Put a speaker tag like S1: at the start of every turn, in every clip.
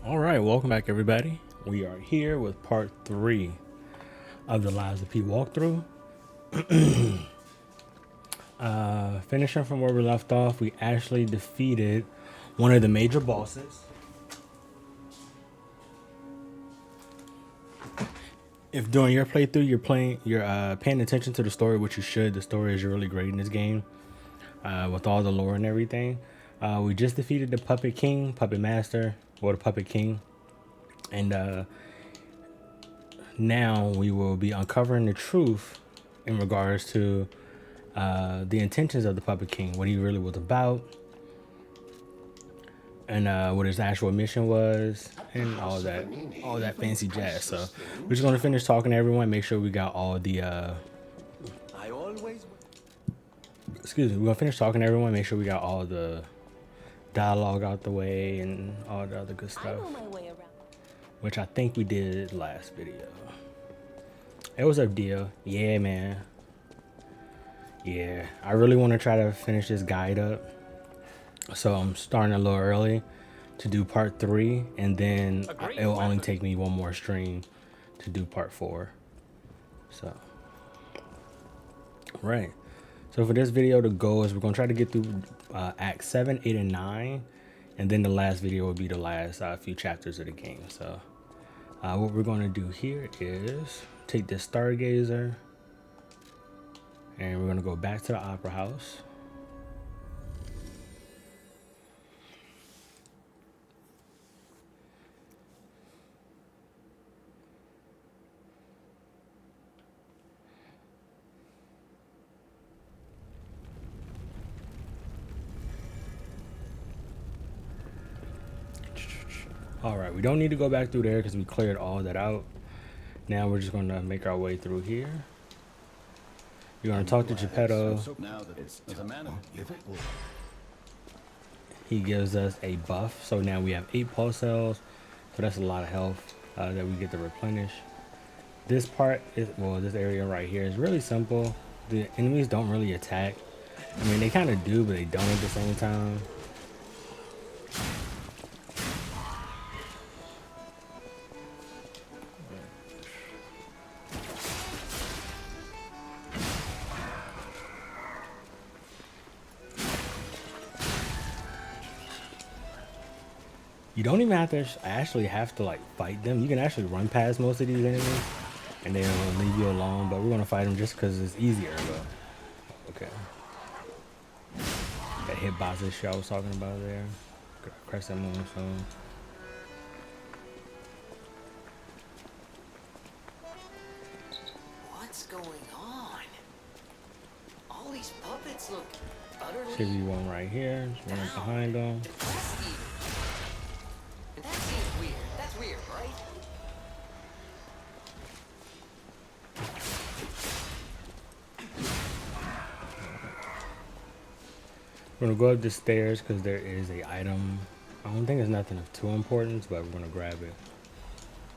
S1: All right, welcome back, everybody. We are here with part 3 of the Lives of P walkthrough. Finishing from where we left off, we actually defeated one of the major bosses. If during your playthrough you're paying attention to the story, which you should, the story is really great in this game, with all the lore and everything. We just defeated the Puppet King, Puppet Master, or the Puppet King. And now we will be uncovering the truth in regards to the intentions of the Puppet King, what he really was about, and what his actual mission was, and all that fancy jazz. So we're just gonna finish talking to everyone, make sure we got all the we're gonna finish talking to everyone, make sure we got all the dialogue out the way and all the other good stuff, which I think we did last video. Hey, what's up, Dio? Yeah, man. Yeah, I really want to try to finish this guide up, so I'm starting a little early to do part 3, and then it will only take me one more stream to do part 4. So, right. So for this video, the goal is we're gonna try to get through Act 7, 8, and 9, and then the last video will be the last few chapters of the game. So, what we're gonna do here is take this Stargazer, and we're gonna go back to the Opera House. All right, we don't need to go back through there because we cleared all that out. Now we're just gonna make our way through here. You're gonna talk to Geppetto. He gives us a buff, so now we have 8 pulse cells, so that's a lot of health that we get to replenish. This part is, well, this area right here is really simple. The enemies don't really attack. I mean, they kind of do, but they don't at the same time. You don't even have to actually like fight them. You can actually run past most of these enemies and they'll leave you alone, but we're gonna fight them just because it's easier. But okay, that hitbox issue I was talking about there, Crescent Moonstone.
S2: What's going on? All these puppets look utterly.
S1: Should be one right here, running behind them.
S2: And that seems weird. That's weird, right?
S1: We're gonna go up the stairs because there is a item. I don't think it's nothing of too importance, but we're gonna grab it.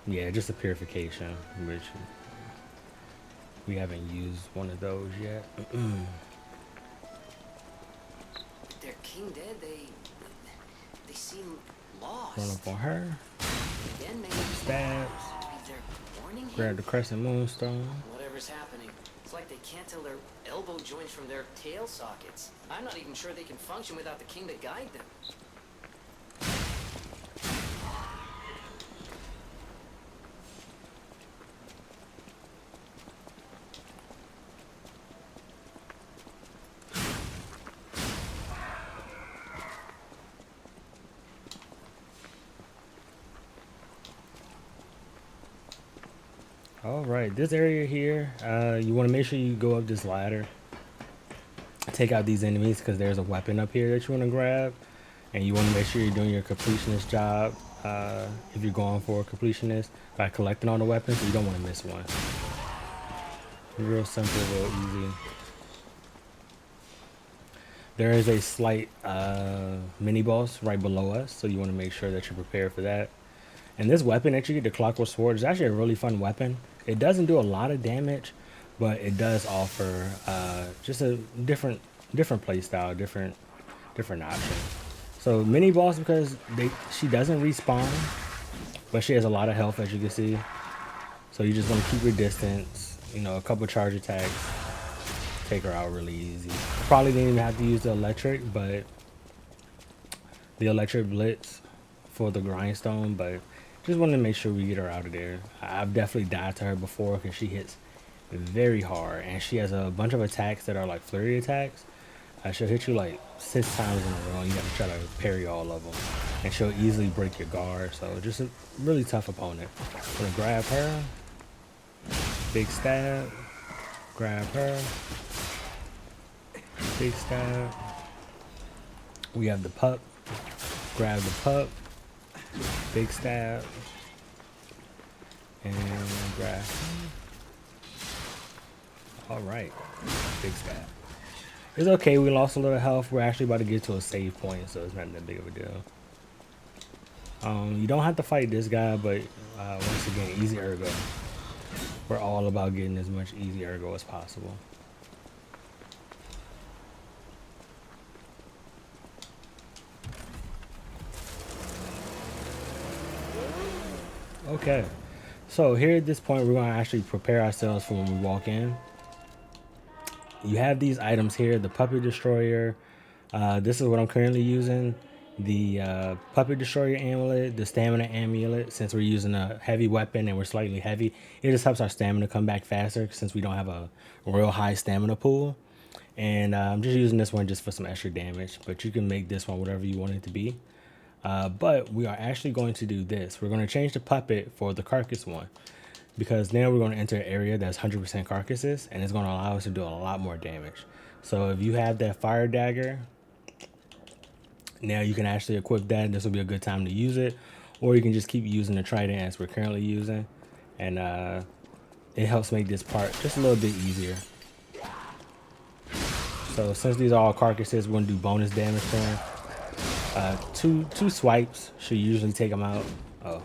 S1: Yeah, just a purification, which we haven't used one of those yet.
S2: Their king dead. They seem lost.
S1: Run up on her.
S2: Again, maybe
S1: Stabs.
S2: they're warning him.
S1: Grab the Crescent Moonstone.
S2: Whatever's happening, it's like they can't tell their elbow joints from their tail sockets. I'm not even sure they can function without the king to guide them.
S1: All right, this area here, you want to make sure you go up this ladder, take out these enemies because there's a weapon up here that you want to grab, and you want to make sure you're doing your completionist job if you're going for a completionist by collecting all the weapons, so you don't want to miss one. Real simple, real easy. There is a slight mini boss right below us, so you want to make sure that you're prepared for that. And this weapon that you get, the Clockwork Sword, is actually a really fun weapon. It doesn't do a lot of damage, but it does offer just a different play style, different option. So mini boss, because she doesn't respawn, but she has a lot of health, as you can see. So you just want to keep your distance. You know, a couple charge attacks, take her out really easy. Probably didn't even have to use the electric, but the electric blitz for the grindstone, but just wanted to make sure we get her out of there. I've definitely died to her before because she hits very hard, and she has a bunch of attacks that are like flurry attacks. She'll hit you like 6 times in a row, and you have to try to parry all of them, and she'll easily break your guard. So just a really tough opponent. I'm gonna grab her, big stab, grab her, big stab. We have the pup, grab the pup, big stab, and grab. All right, big stab. It's okay, we lost a little health. We're actually about to get to a save point, so it's not that big of a deal. You don't have to fight this guy, but once again, easy ergo. We're all about getting as much easy ergo as possible. Okay, so here at this point, we're going to actually prepare ourselves for when we walk in. You have these items here, the Puppet Destroyer. This is what I'm currently using. The Puppet Destroyer amulet, the Stamina amulet. Since we're using a heavy weapon and we're slightly heavy, it just helps our stamina come back faster since we don't have a real high stamina pool. And I'm just using this one just for some extra damage, but you can make this one whatever you want it to be. But we are actually going to do this. We're going to change the puppet for the carcass one, because now we're going to enter an area that's 100% carcasses, and it's going to allow us to do a lot more damage. So if you have that fire dagger, now you can actually equip that. This will be a good time to use it, or you can just keep using the trident as we're currently using, and it helps make this part just a little bit easier. So since these are all carcasses, we're going to do bonus damage to them. Two swipes should usually take them out. Oh.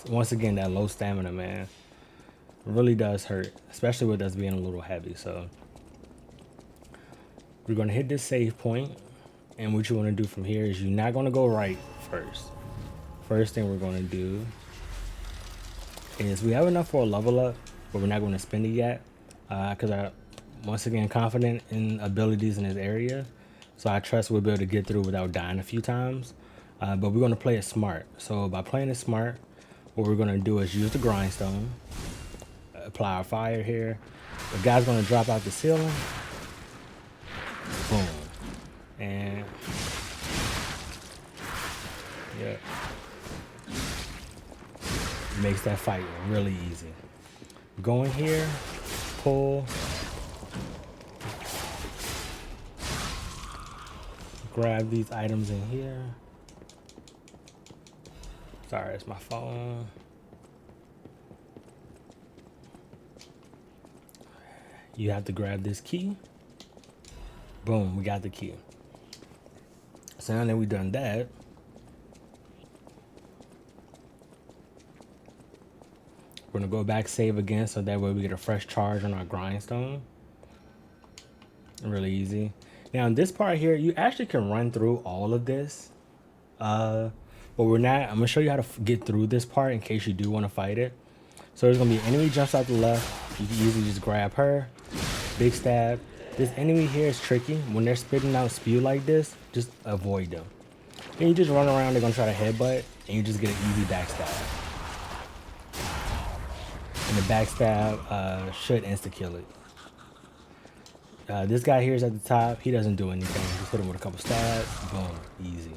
S1: Once again, that low stamina, man, really does hurt, especially with us being a little heavy. So we're going to hit this save point, and what you want to do from here is you're not going to go right first. First thing we're going to do is we have enough for a level up, but we're not going to spend it yet because I'm once again confident in abilities in this area, so I trust we'll be able to get through without dying a few times. But we're going to play it smart. So by playing it smart, what we're going to do is use the grindstone, apply our fire here. The guy's going to drop out the ceiling. Boom. And yeah, makes that fight really easy. Go in here, pull, grab these items in here. Sorry, it's my phone. You have to grab this key. Boom, we got the key. So now that we've done that, we're gonna go back, save again, so that way we get a fresh charge on our grindstone. Really easy. Now in this part here, you actually can run through all of this, but we're not. I'm gonna show you how to get through this part in case you do want to fight it. So there's gonna be an enemy jumps out the left. You can easily just grab her, big stab. This enemy here is tricky. When they're spitting out spew like this, just avoid them. Then you just run around, they're gonna try to headbutt, and you just get an easy backstab. And the backstab should insta-kill it. This guy here is at the top. He doesn't do anything. Just hit him with a couple stabs. Boom, easy.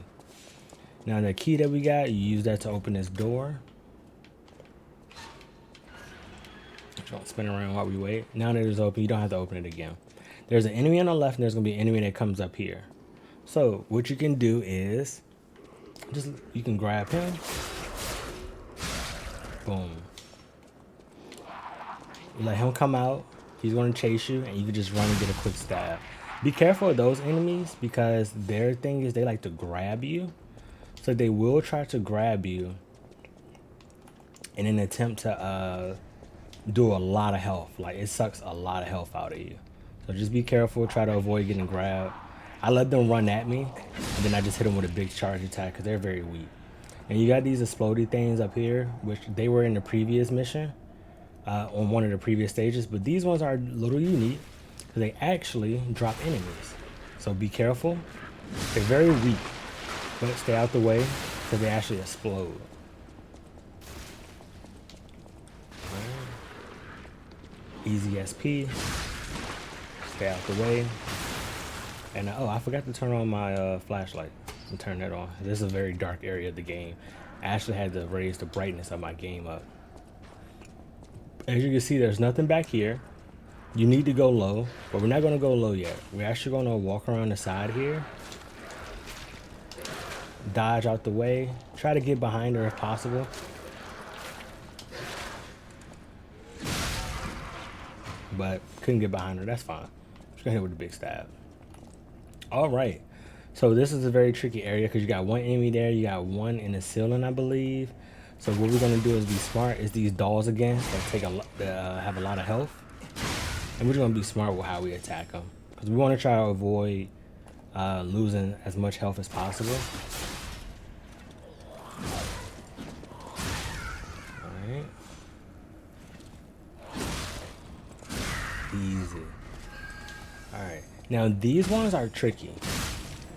S1: Now the key that we got, you use that to open this door. Don't spin around while we wait. Now that it's open, you don't have to open it again. There's an enemy on the left, and there's gonna be an enemy that comes up here. So what you can do is you can grab him. Boom. Let him come out. He's going to chase you, and you can just run and get a quick stab. Be careful of those enemies, because their thing is they like to grab you. So they will try to grab you in an attempt to do a lot of health. Like, it sucks a lot of health out of you. So just be careful. Try to avoid getting grabbed. I let them run at me, and then I just hit them with a big charge attack because they're very weak. And you got these explodey things up here, which they were in the previous mission, on one of the previous stages, but these ones are a little unique because they actually drop enemies. So be careful. They're very weak, but stay out the way because they actually explode. Easy SP. Stay out the way. And oh, I forgot to turn on my flashlight and turn that on. This is a very dark area of the game. I actually had to raise the brightness of my game up. As you can see, there's nothing back here. You need to go low, but we're not going to go low yet. We're actually going to walk around the side here. Dodge out the way. Try to get behind her if possible. But couldn't get behind her. That's fine. Just gonna hit with a big stab. All right. So this is a very tricky area because you got one enemy there. You got one in the ceiling, I believe. So what we're gonna do is be smart. Is these dolls again that take have a lot of health, and we're just gonna be smart with how we attack them because we want to try to avoid losing as much health as possible. All right. Easy. All right. Now these ones are tricky.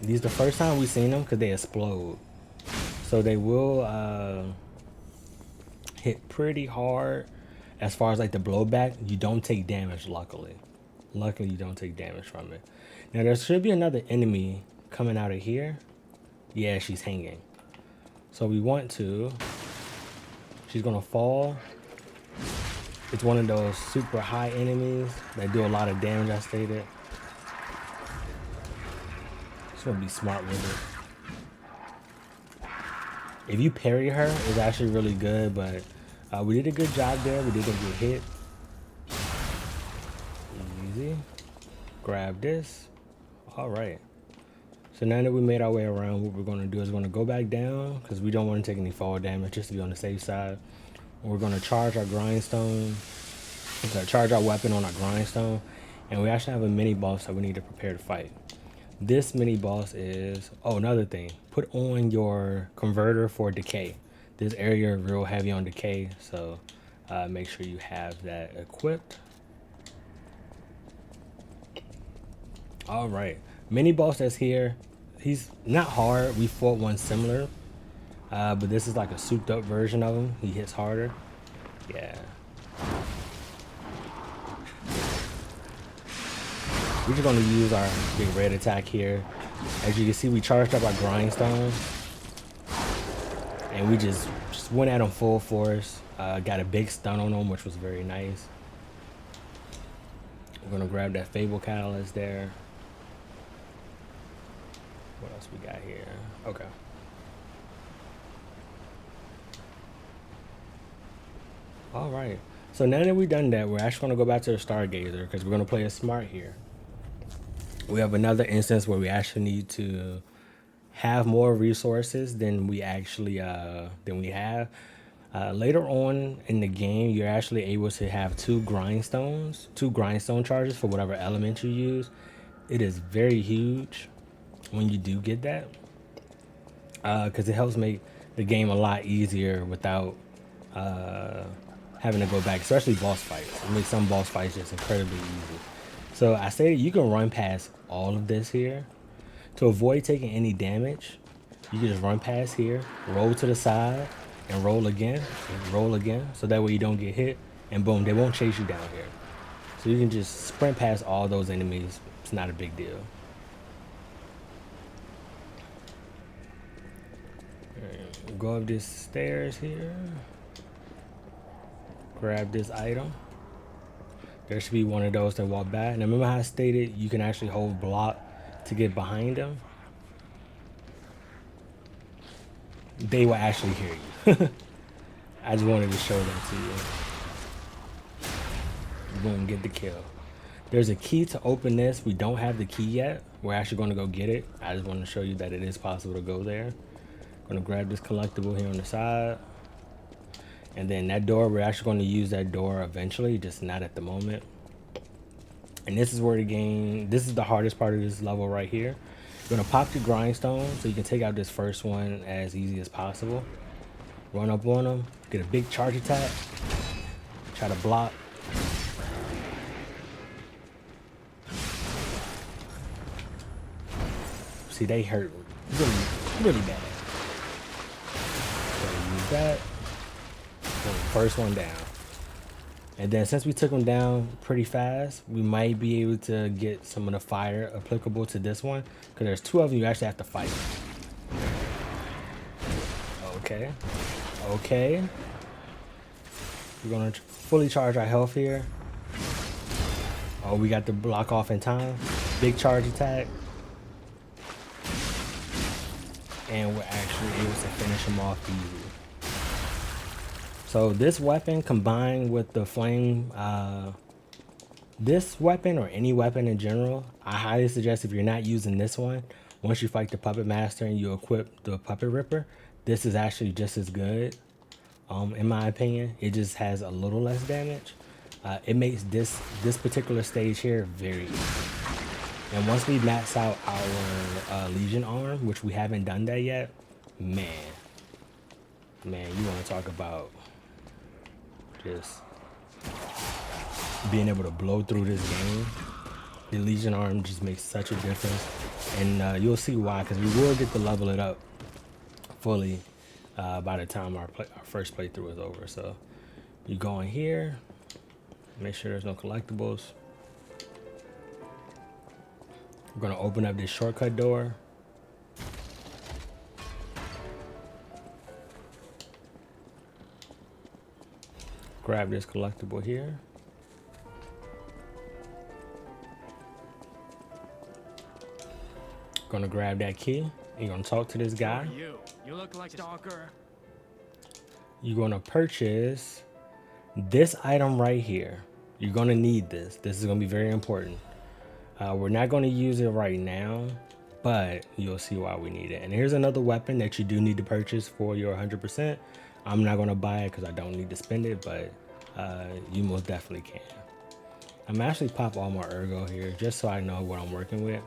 S1: These the first time we've seen them because they explode. So they will hit pretty hard. As far as like the blowback, you don't take damage, luckily. Luckily, you don't take damage from it. Now there should be another enemy coming out of here. Yeah, she's hanging. So we want to. She's gonna fall. It's one of those super high enemies that do a lot of damage, I stated. Just gonna be smart with it. If you parry her, it's actually really good, but we did a good job there. We didn't get hit. Easy. Grab this. All right. So now that we made our way around, what we're gonna do is we're gonna go back down because we don't want to take any fall damage, just to be on the safe side. We're gonna charge our grindstone. We're gonna charge our weapon on our grindstone, and we actually have a mini boss that we need to prepare to fight. This mini boss is another thing. Put on your converter for decay. This area is real heavy on decay, so make sure you have that equipped. All right, mini boss that's here. He's not hard. We fought one similar. But this is like a souped up version of him. He hits harder. Yeah. We're just gonna use our big red attack here. As you can see, we charged up our grindstone. And we just went at him full force. Got a big stun on him, which was very nice. We're gonna grab that Fable Catalyst there. What else we got here? Okay. All right, so now that we've done that, we're actually going to go back to the Stargazer because we're going to play it smart here. We have another instance where we actually need to have more resources than we actually have. Later on in the game, you're actually able to have two grindstone charges for whatever element you use. It is very huge when you do get that because it helps make the game a lot easier without having to go back, especially boss fights. It makes some boss fights just incredibly easy. So I say you can run past all of this here. To avoid taking any damage, you can just run past here, roll to the side, and roll again, and roll again. So that way you don't get hit, and boom, they won't chase you down here. So you can just sprint past all those enemies. It's not a big deal. We'll go up these stairs here. Grab this item. There should be one of those that walk by. And remember how I stated you can actually hold block to get behind them? They will actually hear you. I just wanted to show that to you. Boom, get the kill. There's a key to open this. We don't have the key yet. We're actually going to go get it. I just want to show you that it is possible to go there. I'm going to grab this collectible here on the side. And then that door, we're actually going to use that door eventually, just not at the moment. And this is where the game, this is the hardest part of this level right here. You're gonna pop your grindstone so you can take out this first one as easy as possible. Run up on them, get a big charge attack, try to block. See, they hurt really, really bad. So use that. First one down. And then since we took them down pretty fast, we might be able to get some of the fire applicable to this one. Because there's two of them you actually have to fight. Okay. Okay. We're going to fully charge our health here. Oh, we got the block off in time. Big charge attack. And we're actually able to finish them off easy. So this weapon combined with the flame, this weapon or any weapon in general, I highly suggest if you're not using this one, once you fight the Puppet Master and you equip the Puppet Ripper, this is actually just as good. In my opinion, it just has a little less damage. It makes this particular stage here very easy. And once we max out our Legion arm, which we haven't done that yet, man, you want to talk about just being able to blow through this game. The Legion arm just makes such a difference, and you'll see why, because we will get to level it up fully by the time our first playthrough is over. So you go in here, make sure there's no collectibles. We're gonna open up this shortcut door. Grab this collectible here. Gonna grab that key. And you're gonna talk to this guy.
S3: You look like a stalker.
S1: You're gonna purchase this item right here. You're gonna need this. This is gonna be very important. We're not gonna use it right now, but you'll see why we need it. And here's another weapon that you do need to purchase for your 100%. I'm not gonna buy it because I don't need to spend it, but you most definitely can. I'm actually pop all my ergo here just so I know what I'm working with.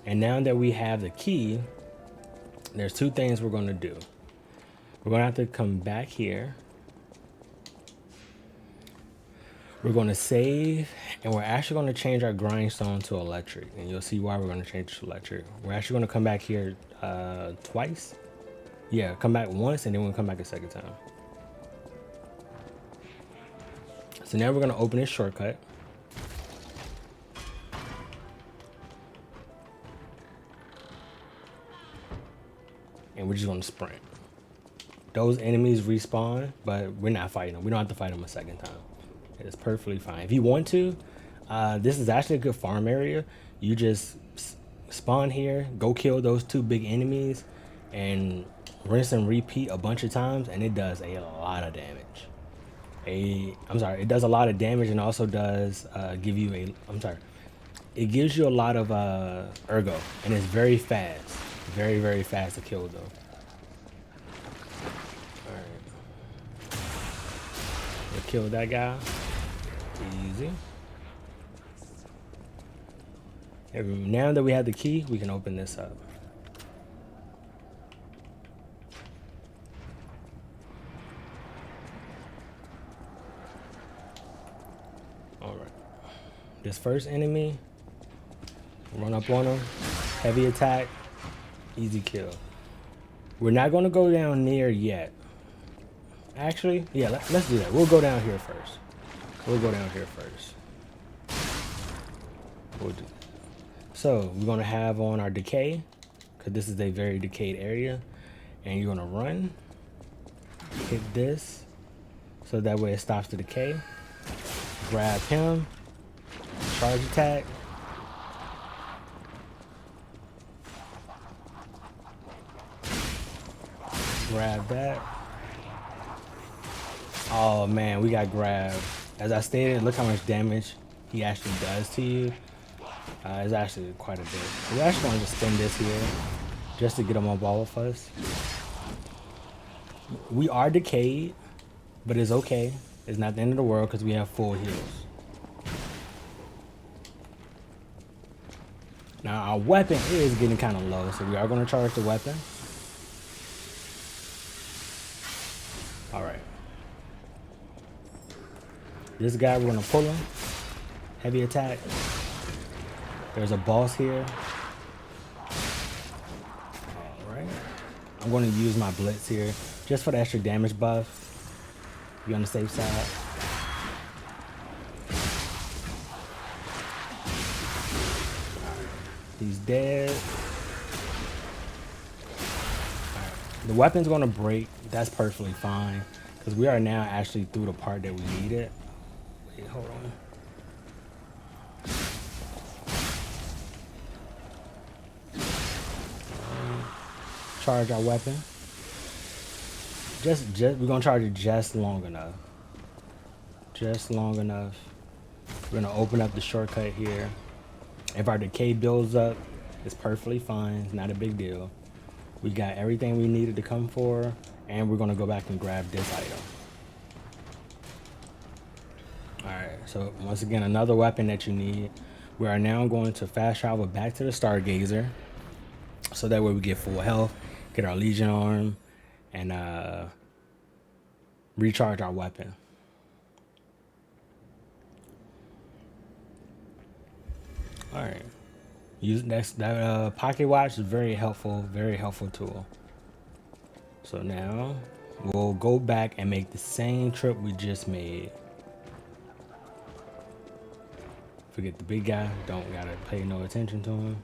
S1: And now that we have the key, there's two things we're gonna do. We're gonna have to come back here. We're gonna save, and we're actually gonna change our grindstone to electric, and you'll see why we're gonna change it to electric. We're actually gonna come back here twice. Yeah, come back once, and then we'll come back a second time. So now we're gonna open this shortcut. And we're just gonna sprint. Those enemies respawn, but we're not fighting them. We don't have to fight them a second time. It's perfectly fine. If you want to, this is actually a good farm area. You just spawn here, go kill those two big enemies, and rinse and repeat a bunch of times, and it does a lot of damage. It does a lot of damage, and also does give you it gives you a lot of ergo, and it's very fast. Very, very fast to kill them. Alright. We killed that guy. Easy. And now that we have the key, we can open this up. Alright. This first enemy, run up on him. Heavy attack. Easy kill. We're not going to go down near yet. Actually, yeah, let's do that. We'll go down here first. We'll do that. So we're going to have on our decay, because this is a very decayed area. And you're going to run. Hit this. So that way it stops the decay. Grab him. Charge attack. Grab that. Oh man, we got grabbed. As I stated, look how much damage he actually does to you. It's actually quite a bit. We're actually going to just spend this here just to get him up all of us. We are decayed, but it's okay. It's not the end of the world because we have full heals. Now our weapon is getting kind of low, so we are going to charge the weapon. All right. This guy, we're going to pull him. Heavy attack. There's a boss here. All right. I'm going to use my blitz here just for the extra damage buff. Be on the safe side. He's dead. Right. The weapon's going to break. That's perfectly fine because we are now actually through the part that we needed. Wait, hold on. Charge our weapon. Just we're gonna charge it just long enough. Just long enough. We're gonna open up the shortcut here. If our decay builds up, it's perfectly fine. It's not a big deal. We got everything we needed to come for, and we're gonna go back and grab this item. All right. So once again, another weapon that you need. We are now going to fast travel back to the Stargazer, so that way we get full health, get our Legion arm, and recharge our weapon. All right. Use that pocket watch is very helpful tool. So now we'll go back and make the same trip we just made. Forget the big guy. Don't gotta pay no attention to him.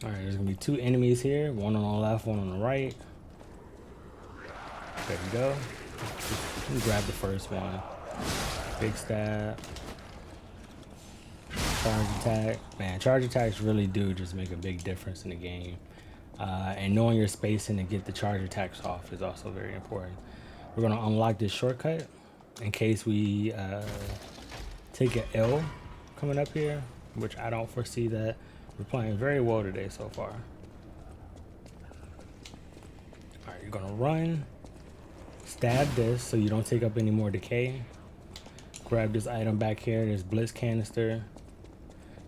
S1: Alright, there's gonna be two enemies here, one on the left, one on the right. There we go. Let me grab the first one. Big stab. Charge attack. Man, charge attacks really do just make a big difference in the game. And knowing your spacing to get the charge attacks off is also very important. We're gonna unlock this shortcut in case we take an L coming up here, which I don't foresee that. We're playing very well today so far. Alright, you're gonna run, stab this so you don't take up any more decay. Grab this item back here, this blitz canister.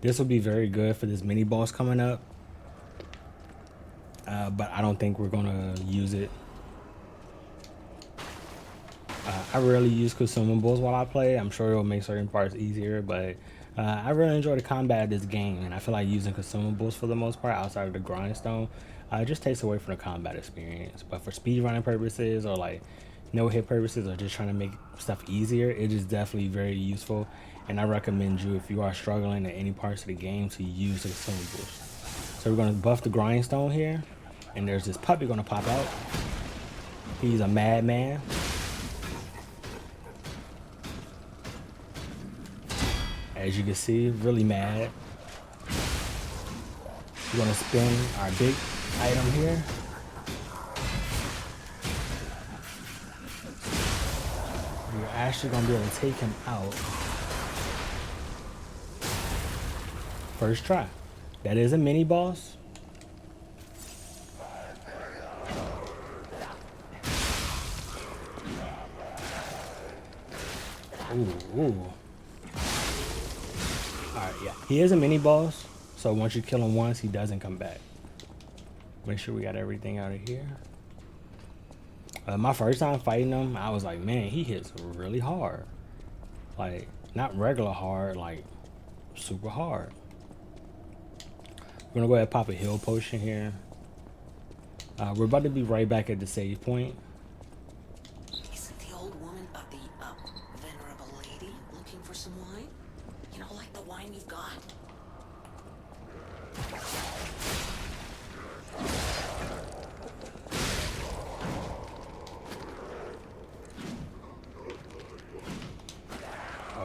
S1: This will be very good for this mini boss coming up. But I don't think we're gonna use it. I rarely use consumables while I play. I'm sure it'll make certain parts easier, but I really enjoy the combat of this game, and I feel like using consumables for the most part outside of the grindstone just takes away from the combat experience. But for speedrunning purposes or like no hit purposes or just trying to make stuff easier, it is definitely very useful. And I recommend you, if you are struggling at any parts of the game, to use the consumables. So we're going to buff the grindstone here, and there's this puppy going to pop out. He's a madman. As you can see, really mad. We're gonna spin our big item here. We're actually gonna be able to take him out. First try. That is a mini boss. Ooh. Alright, yeah. He is a mini boss, so once you kill him once, he doesn't come back. Make sure we got everything out of here. My first time fighting him, I was like, man, he hits really hard. Like, not regular hard, like super hard. We're gonna go ahead and pop a heal potion here. We're about to be right back at the save point.
S2: Isn't the old woman of the venerable lady looking for some wine? You know, like the wine you've got?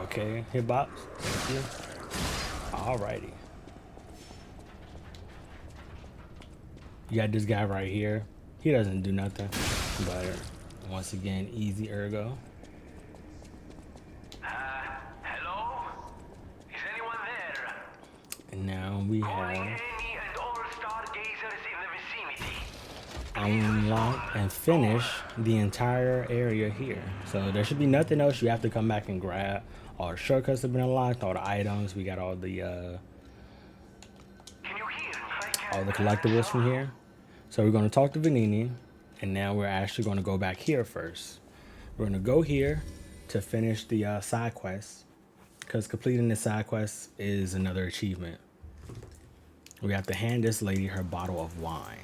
S1: Okay, hitbox. Thank you. Alrighty. You got this guy right here. He doesn't do nothing, but once again, easy ergo.
S4: Hello? Is anyone there?
S1: And now we
S4: Calling
S1: have
S4: any and all stargazers in the vicinity.
S1: unlock and finish the entire area here. So there should be nothing else you have to come back and grab. All the shortcuts have been unlocked, all the items. We got all the
S4: Can you hear me?
S1: all the collectibles from here. So we're going to talk to Vanini, and now we're actually going to go back here first. We're going to go here to finish the side quest, because completing the side quest is another achievement. We have to hand this lady her bottle of wine.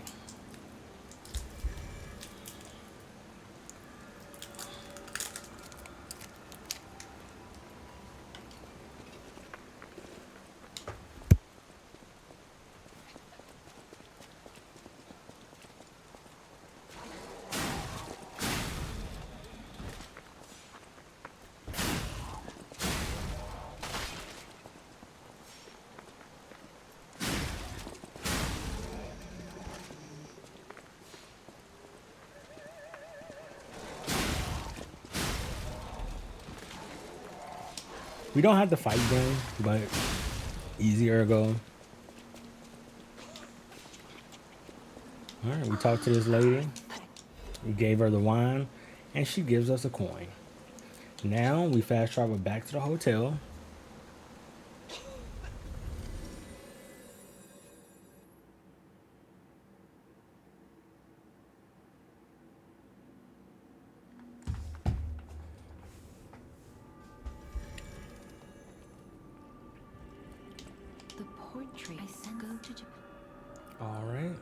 S1: We don't have to fight them, but easy ergo. All right, we talked to this lady. We gave her the wine, and she gives us a coin. Now we fast travel back to the hotel.
S5: The portrait. Go to Japan.
S1: All right.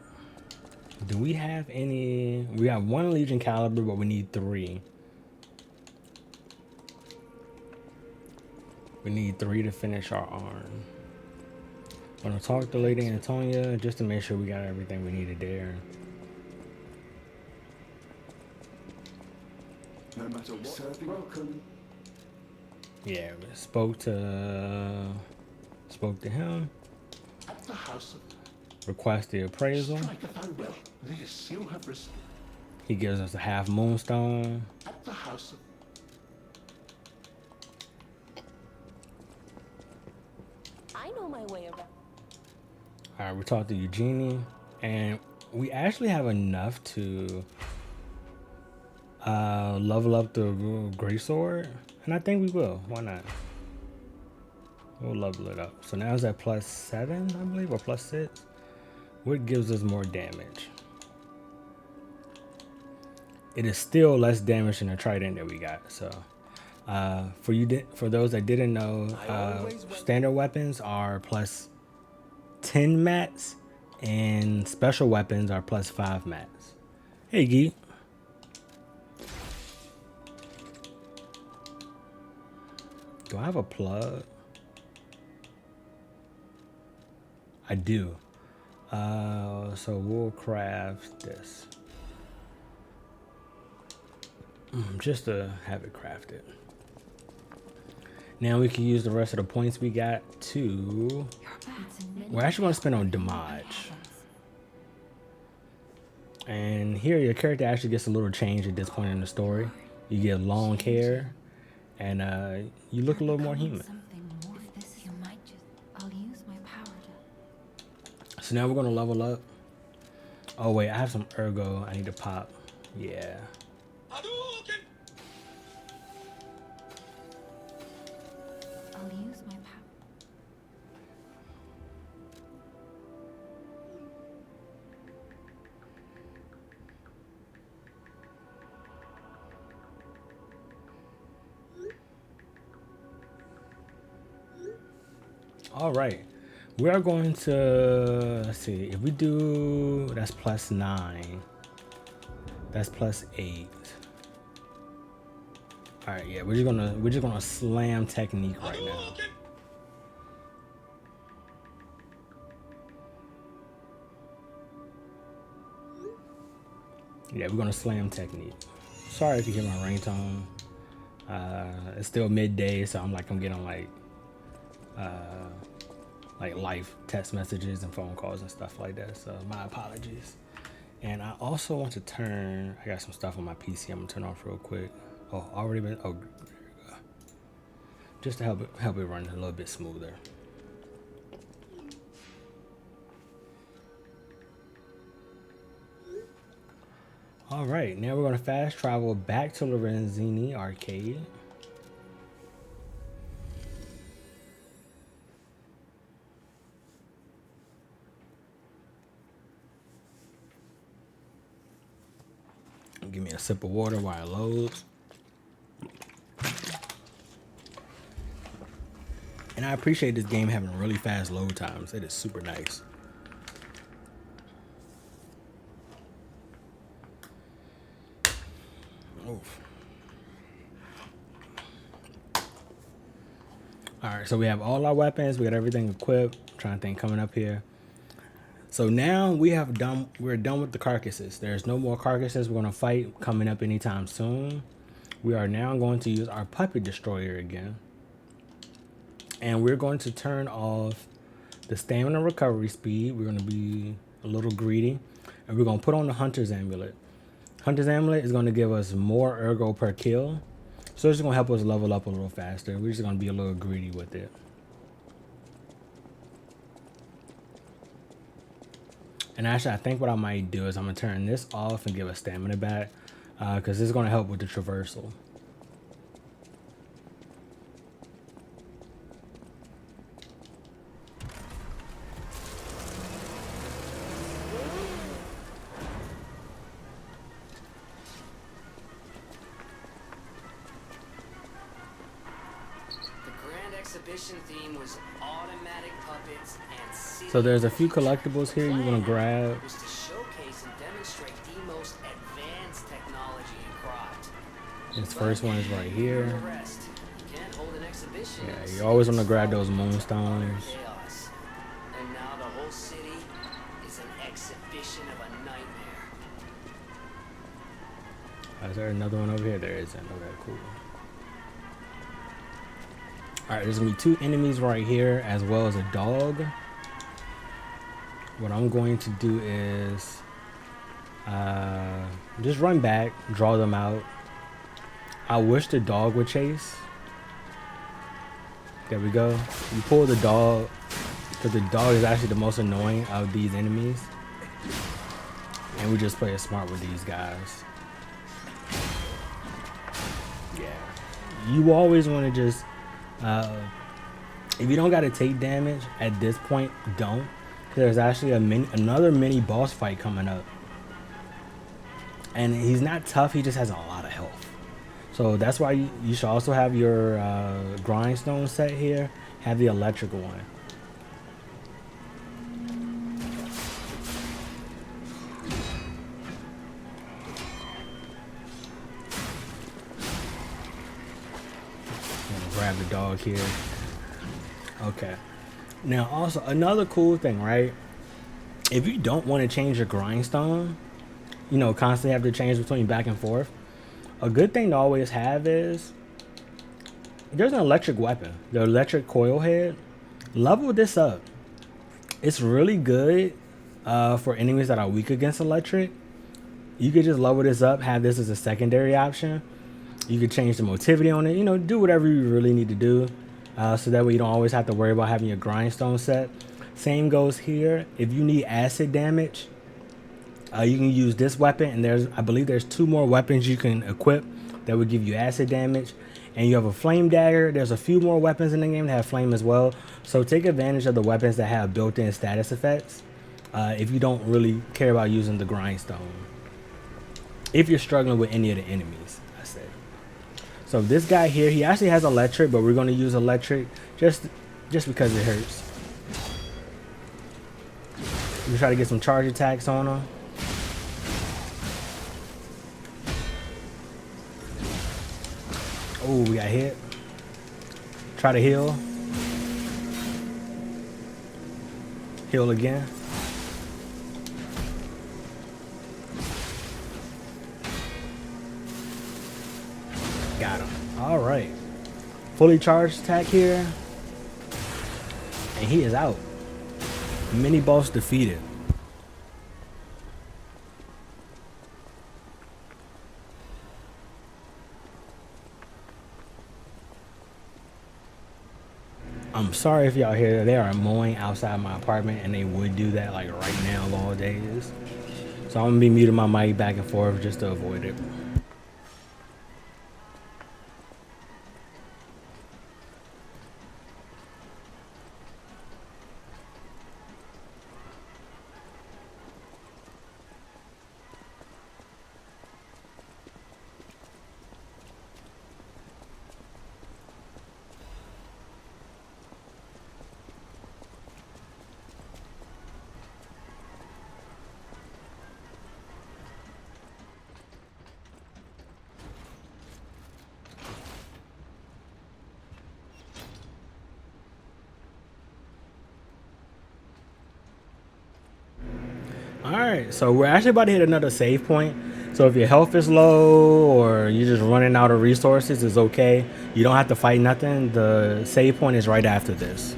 S1: Do we have any? We have one Legion caliber, but we need 3. We need 3 to finish our arm. I'm gonna talk to Lady Antonia just to make sure we got everything we needed there.
S6: No matter what, serving welcome.
S1: Yeah, we spoke to him.
S6: At the house of
S1: Request the appraisal.
S6: strike a farewell. This you have received.
S1: He gives us a half moonstone.
S6: At the house of
S5: I know my way around.
S1: All right, we talked to Eugenie, and we actually have enough to level up the great sword, and I think we will. Why not? We'll level it up. So now it's at +7, I believe, or +6. What gives us more damage? It is still less damage than the trident that we got. So for those that didn't know, standard weapons are +10 mats, and special weapons are +5 mats. Hey, Geek. Do I have a plug? I do. So we'll craft this. Just to have it crafted. Now we can use the rest of the points we got to... We're actually going to spend on damage. And here your character actually gets a little change at this point in the story. You get long hair, and you look a little more human. So now we're going to level up. Oh wait, I have some ergo I need to pop. Yeah.
S5: I'll use my power.
S1: All right. We are going to, let's see, if we do, that's +9. That's +8. All right, yeah, we're just gonna slam technique right now. Yeah, we're gonna slam technique. Sorry if you hear my ringtone. It's still midday, so I'm getting like like live text messages and phone calls and stuff like that. So my apologies. And I also want to turn, I got some stuff on my PC I'm gonna turn off real quick. Oh, already been, oh, there we go. Just to help it run a little bit smoother. All right, now we're gonna fast travel back to Lorenzini Arcade. Give me a sip of water while it loads. And I appreciate this game having really fast load times. It is super nice. Oof. All right, so we have all our weapons. We got everything equipped. I'm trying to think coming up here. So now we're done with the carcasses. There's no more carcasses we're gonna fight coming up anytime soon. We are now going to use our puppet destroyer again. And we're going to turn off the stamina recovery speed. We're gonna be a little greedy. And we're gonna put on the Hunter's Amulet. Hunter's Amulet is gonna give us more ergo per kill. So it's just gonna help us level up a little faster. We're just gonna be a little greedy with it. And actually, I think what I might do is I'm gonna turn this off and give us stamina back, because this is gonna help with the traversal.
S2: The Grand Exhibition theme was automatic puppets and city.
S1: So there's a few collectibles here you wanna grab.
S2: Was to showcase and demonstrate the most advanced technology in craft.
S1: This first one is right here.
S2: The rest. You can't hold an exhibition.
S1: Yeah,
S2: in
S1: you always wanna
S2: cities
S1: grab those
S2: of
S1: moonstones.
S2: chaos. And now the whole city is an exhibition of a nightmare.
S1: Is there another one over here? There isn't. Okay, cool. All right, there's gonna be two enemies right here as well as a dog. What I'm going to do is just run back, draw them out. I wish the dog would chase. There we go. You pull the dog, because the dog is actually the most annoying of these enemies. And we just play it smart with these guys. Yeah. You always want to just, if you don't got to take damage at this point, don't. There's actually another mini boss fight coming up. And he's not tough, he just has a lot of health. So that's why you should also have your grindstone set here. Have the electrical one. Grab the dog here. Okay. Now also another cool thing, right? If you don't want to change your grindstone, you know, constantly have to change between back and forth, a good thing to always have is there's an electric weapon, the electric coil head. Level this up. It's really good for enemies that are weak against electric. You could just level this up, have this as a secondary option. You could change the motivity on it, you know, do whatever you really need to do. So that way you don't always have to worry about having your grindstone set. Same goes here. If you need acid damage, you can use this weapon, and I believe there's 2 more weapons you can equip that would give you acid damage. And you have a flame dagger. There's a few more weapons in the game that have flame as well. So take advantage of the weapons that have built-in status effects if you don't really care about using the grindstone. If you're struggling with any of the enemies, I say. So this guy here, he actually has electric, but we're going to use electric just because it hurts. We try to get some charge attacks on him. Oh, we got hit. Try to heal. Heal again. Got him. All right. Fully charged attack here. And he is out. Mini boss defeated. I'm sorry if y'all hear that. They are mowing outside my apartment, and they would do that like right now of all days. So I'm gonna be muting my mic back and forth just to avoid it. Alright, so we're actually about to hit another save point. So if your health is low or you're just running out of resources, it's okay. You don't have to fight nothing. The save point is right after this.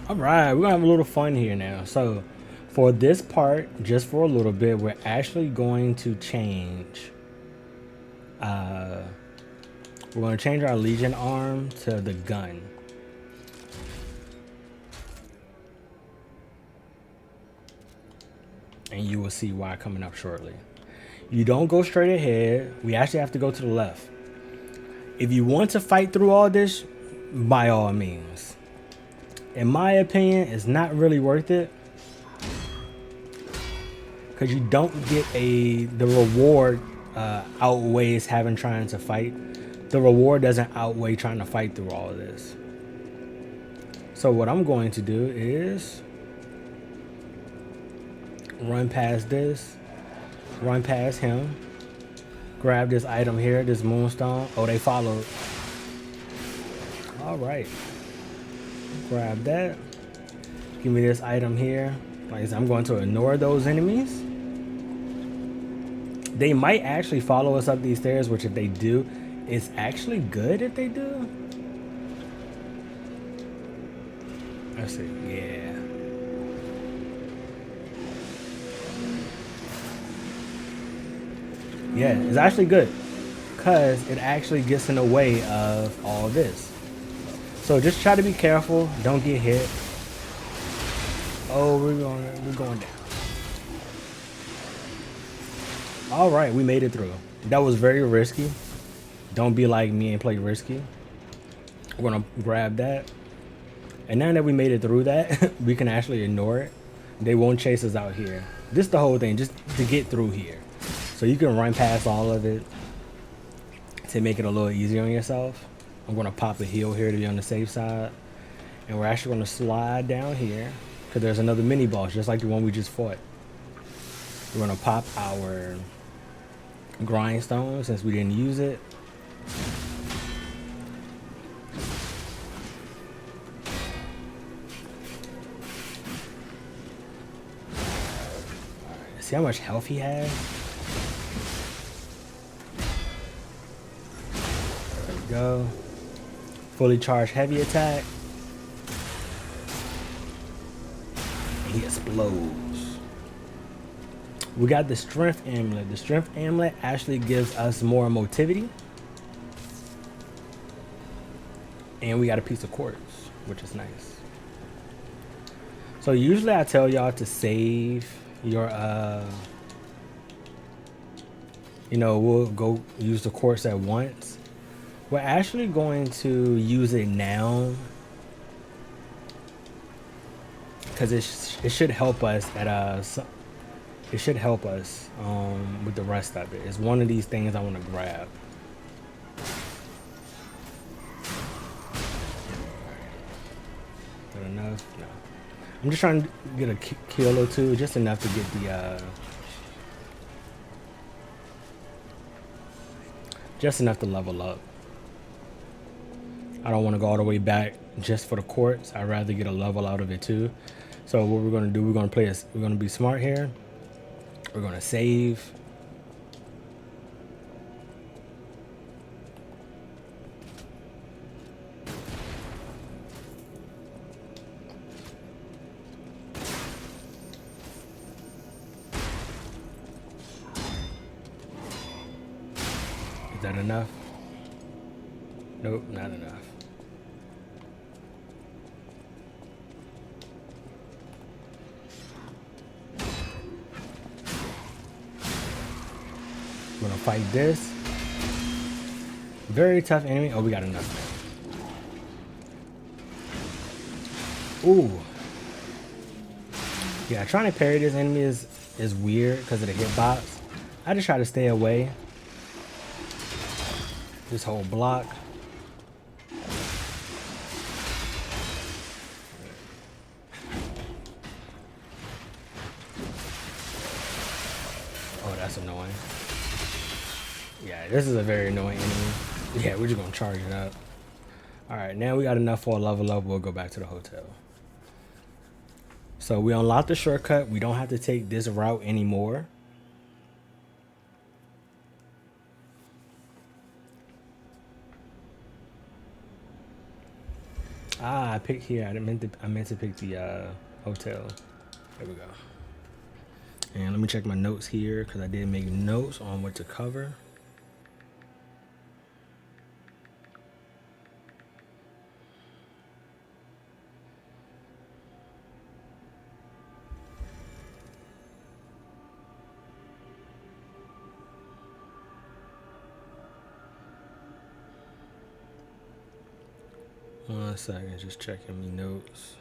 S1: All right, we're gonna have a little fun here now. So for this part, just for a little bit, we're actually going to change. We're gonna change our Legion arm to the gun. And you will see why coming up shortly. You don't go straight ahead. We actually have to go to the left. If you want to fight through all this, by all means. In my opinion, it's not really worth it, because you don't get the reward outweighs trying to fight. The reward doesn't outweigh trying to fight through all of this. So what I'm going to do is run past this, run past him, grab this item here, this moonstone. Oh, they followed. All right. Grab that. Give me this item here. Like I said, I'm going to ignore those enemies. They might actually follow us up these stairs, which if they do, it's actually good if they do. Let's see. Yeah. Yeah, it's actually good because it actually gets in the way of all this. So just try to be careful. Don't get hit. Oh, we're going down. All right, we made it through. That was very risky. Don't be like me and play risky. We're gonna grab that. And now that we made it through that, we can actually ignore it. They won't chase us out here. This is the whole thing, just to get through here. So you can run past all of it to make it a little easier on yourself. I'm gonna pop a heal here to be on the safe side. And we're actually gonna slide down here because there's another mini boss just like the one we just fought. We're gonna pop our grindstone since we didn't use it. Alright, see how much health he has? There we go. Fully charged heavy attack. And he explodes. We got the strength amulet. The strength amulet actually gives us more motivity. And we got a piece of quartz, which is nice. So usually I tell y'all to save your you know, we'll go use the quartz at once. We're actually going to use it now because it should help us at it should help us with the rest of it. It's one of these things I want to grab. Is that enough? No. I'm just trying to get a kill or two, just enough to get the just enough to level up. I don't want to go all the way back just for the quartz. I'd rather get a level out of it too. So what we're going to do, we're going to be smart here. We're going to save. Is that enough? Nope, not enough. We're gonna fight this. Very tough enemy. Oh, we got enough now. Ooh. Yeah, trying to parry this enemy is weird because of the hitbox. I just try to stay away. This whole block. Oh, that's annoying. Yeah, this is a very annoying enemy. Yeah, we're just gonna charge it up. All right, now we got enough for a level up. We'll go back to the hotel. So we unlocked the shortcut. We don't have to take this route anymore. Ah, I picked here. I meant to pick the hotel. There we go. And let me check my notes here because I did make notes on what to cover. One second, just checking my notes.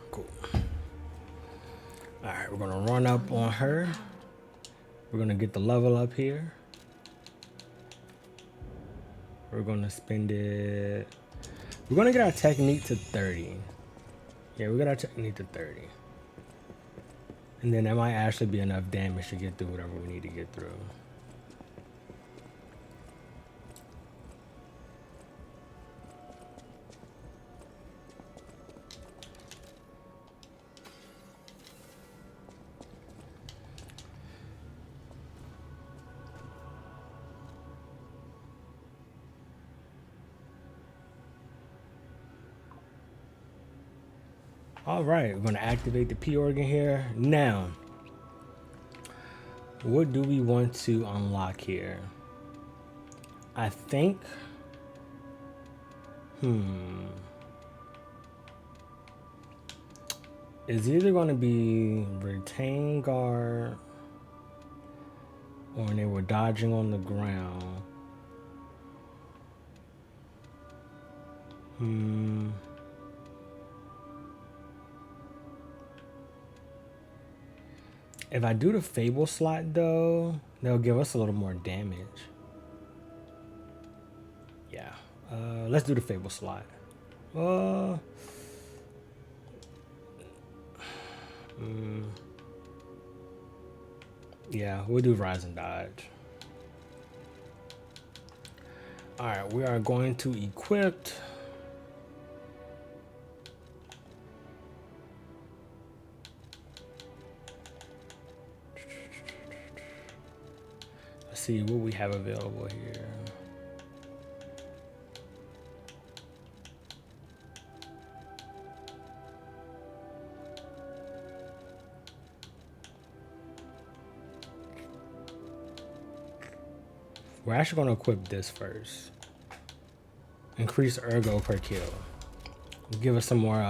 S1: Cool. All right, we're gonna run up on her. We're gonna get the level up here. We're gonna spend it. We're gonna get our technique to 30. Yeah, we got our technique to 30. And then that might actually be enough damage to get through whatever we need to get through. All right, we're gonna activate the P organ here. Now, what do we want to unlock here? I think, it's either gonna be retain guard or when they were dodging on the ground. If I do the Fable slot though, they'll give us a little more damage. Yeah, let's do the Fable slot. Yeah, we'll do Rise and Dodge. All right, we are going to equip. Let's see what we have available here. We're actually going to equip this first. Increase ergo per kill. Give us some more,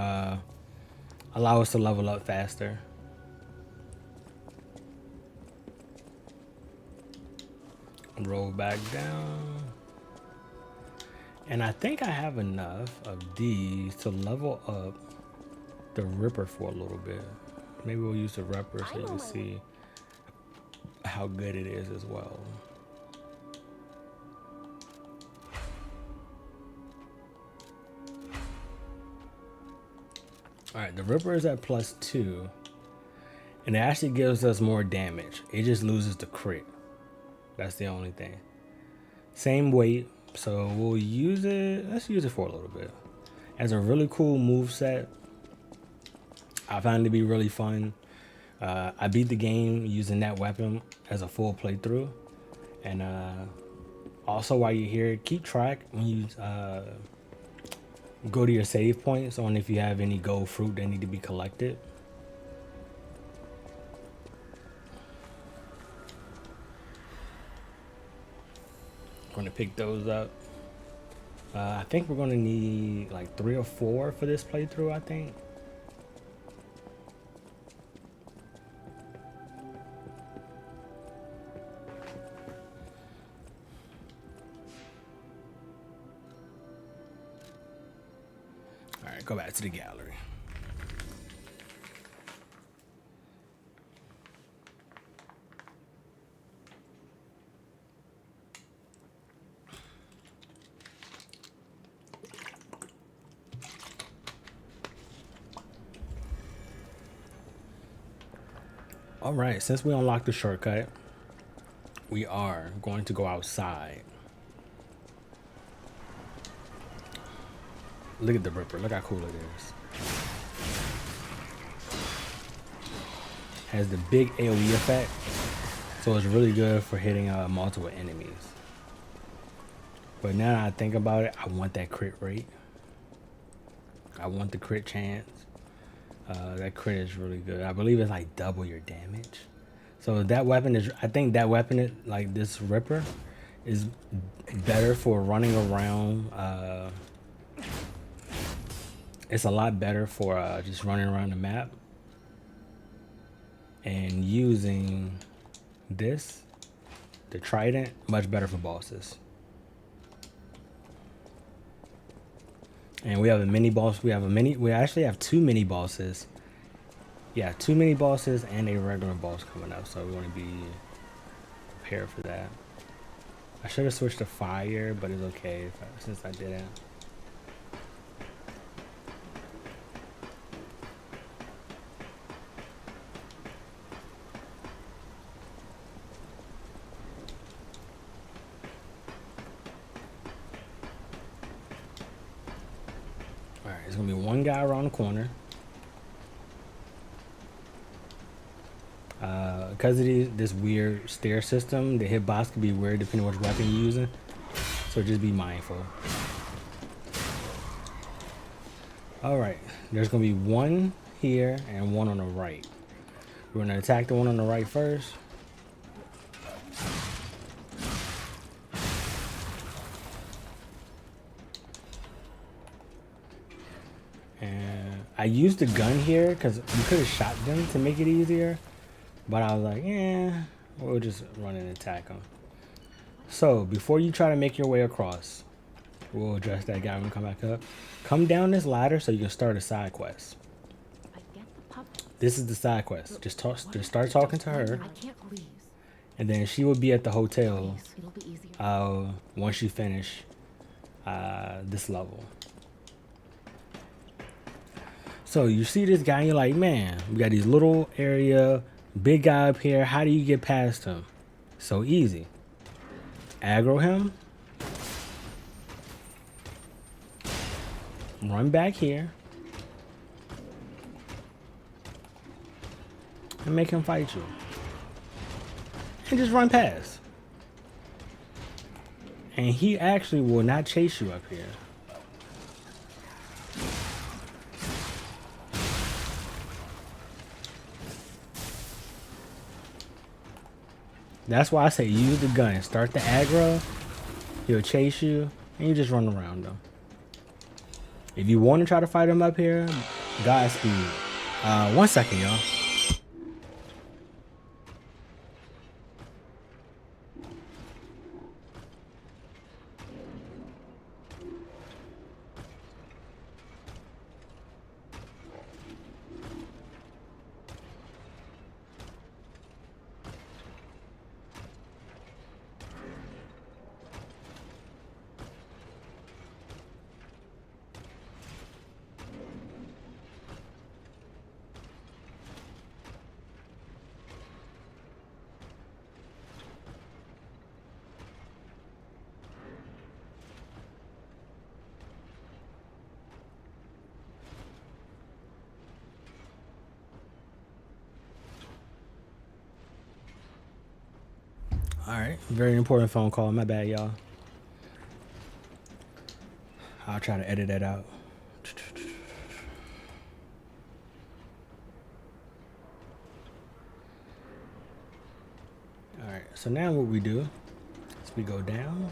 S1: allow us to level up faster. Roll back down. And I think I have enough of these to level up the Ripper for a little bit. Maybe we'll use the Ripper so you can see how good it is as well. Alright, the Ripper is at +2. And it actually gives us more damage. It just loses the crit. That's the only thing. Same weight. So we'll use it. Let's use it for a little bit. As a really cool move set. I found it to be really fun. I beat the game using that weapon as a full playthrough. And also while you're here, keep track when you go to your save points on if you have any gold fruit that need to be collected. I'm gonna pick those up. I think we're gonna need like 3 or 4 for this playthrough, I think. All right, go back to the gallery. All right, since we unlocked the shortcut, we are going to go outside. Look at the Ripper. Look how cool it is. Has the big AoE effect, so it's really good for hitting multiple enemies. But now that I think about it, I want that crit rate. I want the crit chance. That crit is really good. I believe it's like double your damage. So that weapon is, I think that weapon is, like this Ripper, is better for running around. It's a lot better for just running around the map. And using this, the Trident, much better for bosses. And we have a mini boss. We actually have 2 mini bosses. Yeah, 2 mini bosses and a regular boss coming up. So we want to be prepared for that. I should have switched to fire, but it's okay since I didn't. There's gonna be one guy around the corner. Because of this weird stair system, the hitbox can be weird depending on which weapon you're using. So just be mindful. Alright, there's gonna be one here and one on the right. We're gonna attack the one on the right first. And I used the gun here because you could have shot them to make it easier. But I was like, yeah, we'll just run and attack them. So before you try to make your way across, we'll address that guy when we come back up. Come down this ladder so you can start a side quest. This is the side quest. Just start talking to her. And then she will be at the hotel once you finish this level. So you see this guy and you're like, man, we got these little area, big guy up here. How do you get past him? So easy. Aggro him. Run back here. And make him fight you. And just run past. And he actually will not chase you up here. That's why I say use the gun. Start the aggro. He'll chase you. And you just run around him. If you want to try to fight him up here, Godspeed. 1 second, y'all. Alright, very important phone call. My bad, y'all. I'll try to edit that out. Alright, so now what we do is we go down.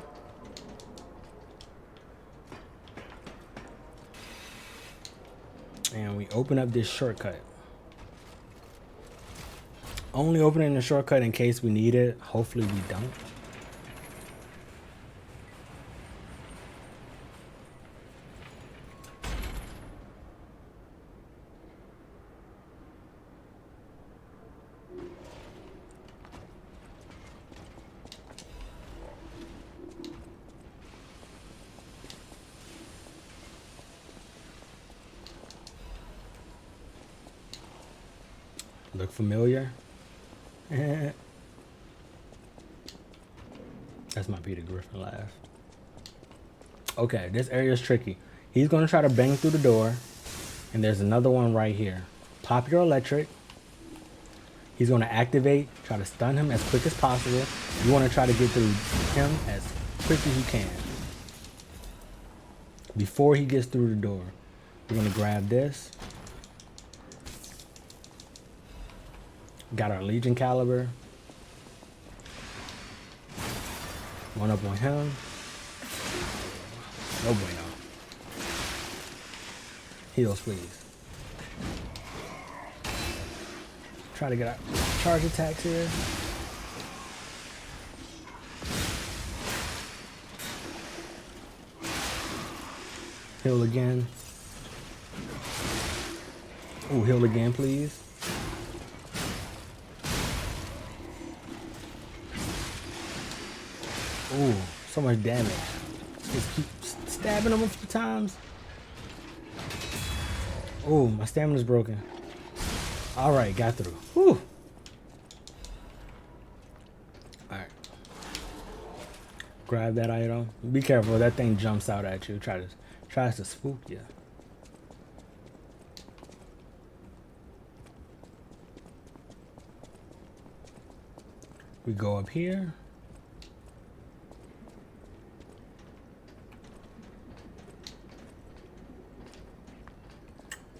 S1: And we open up this shortcut. Only opening the shortcut in case we need it. Hopefully we don't. Look familiar? That's my Peter Griffin laugh. Okay, this area is tricky. He's going to try to bang through the door. And there's another one right here. Pop your electric. He's going to activate. Try to stun him as quick as possible. You want to try to get through him as quick as you can. Before he gets through the door. We're going to grab this. Got our Legion caliber. One up on him. No bueno. Heals, please. Try to get our charge attacks here. Heal again. Ooh, heal again, please. Ooh, so much damage. Just keep stabbing him a few times. Ooh, my stamina's broken. Alright, got through. Whew. Alright. Grab that item. Be careful, that thing jumps out at you. Tries to spook you. We go up here.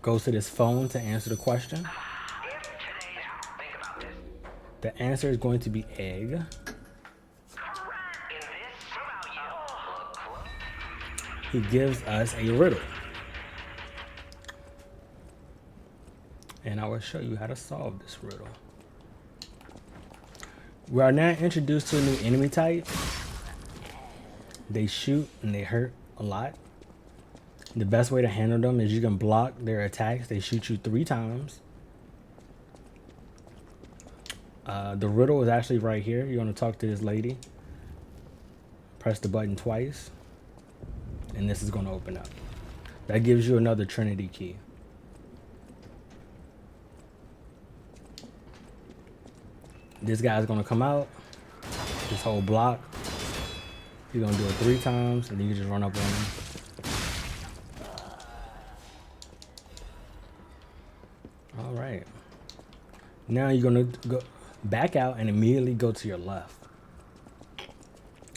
S1: Goes to this phone to answer the question. The answer is going to be egg. He gives us a riddle. And I will show you how to solve this riddle. We are now introduced to a new enemy type. They shoot and they hurt a lot. The best way to handle them is you can block their attacks. They shoot you 3 times. The riddle is actually right here. You're going to talk to this lady. Press the button twice. And this is going to open up. That gives you another Trinity key. This guy's going to come out. This whole block. You're going to do it 3 times. And then you just run up on him. All right. Now you're going to go back out and immediately go to your left.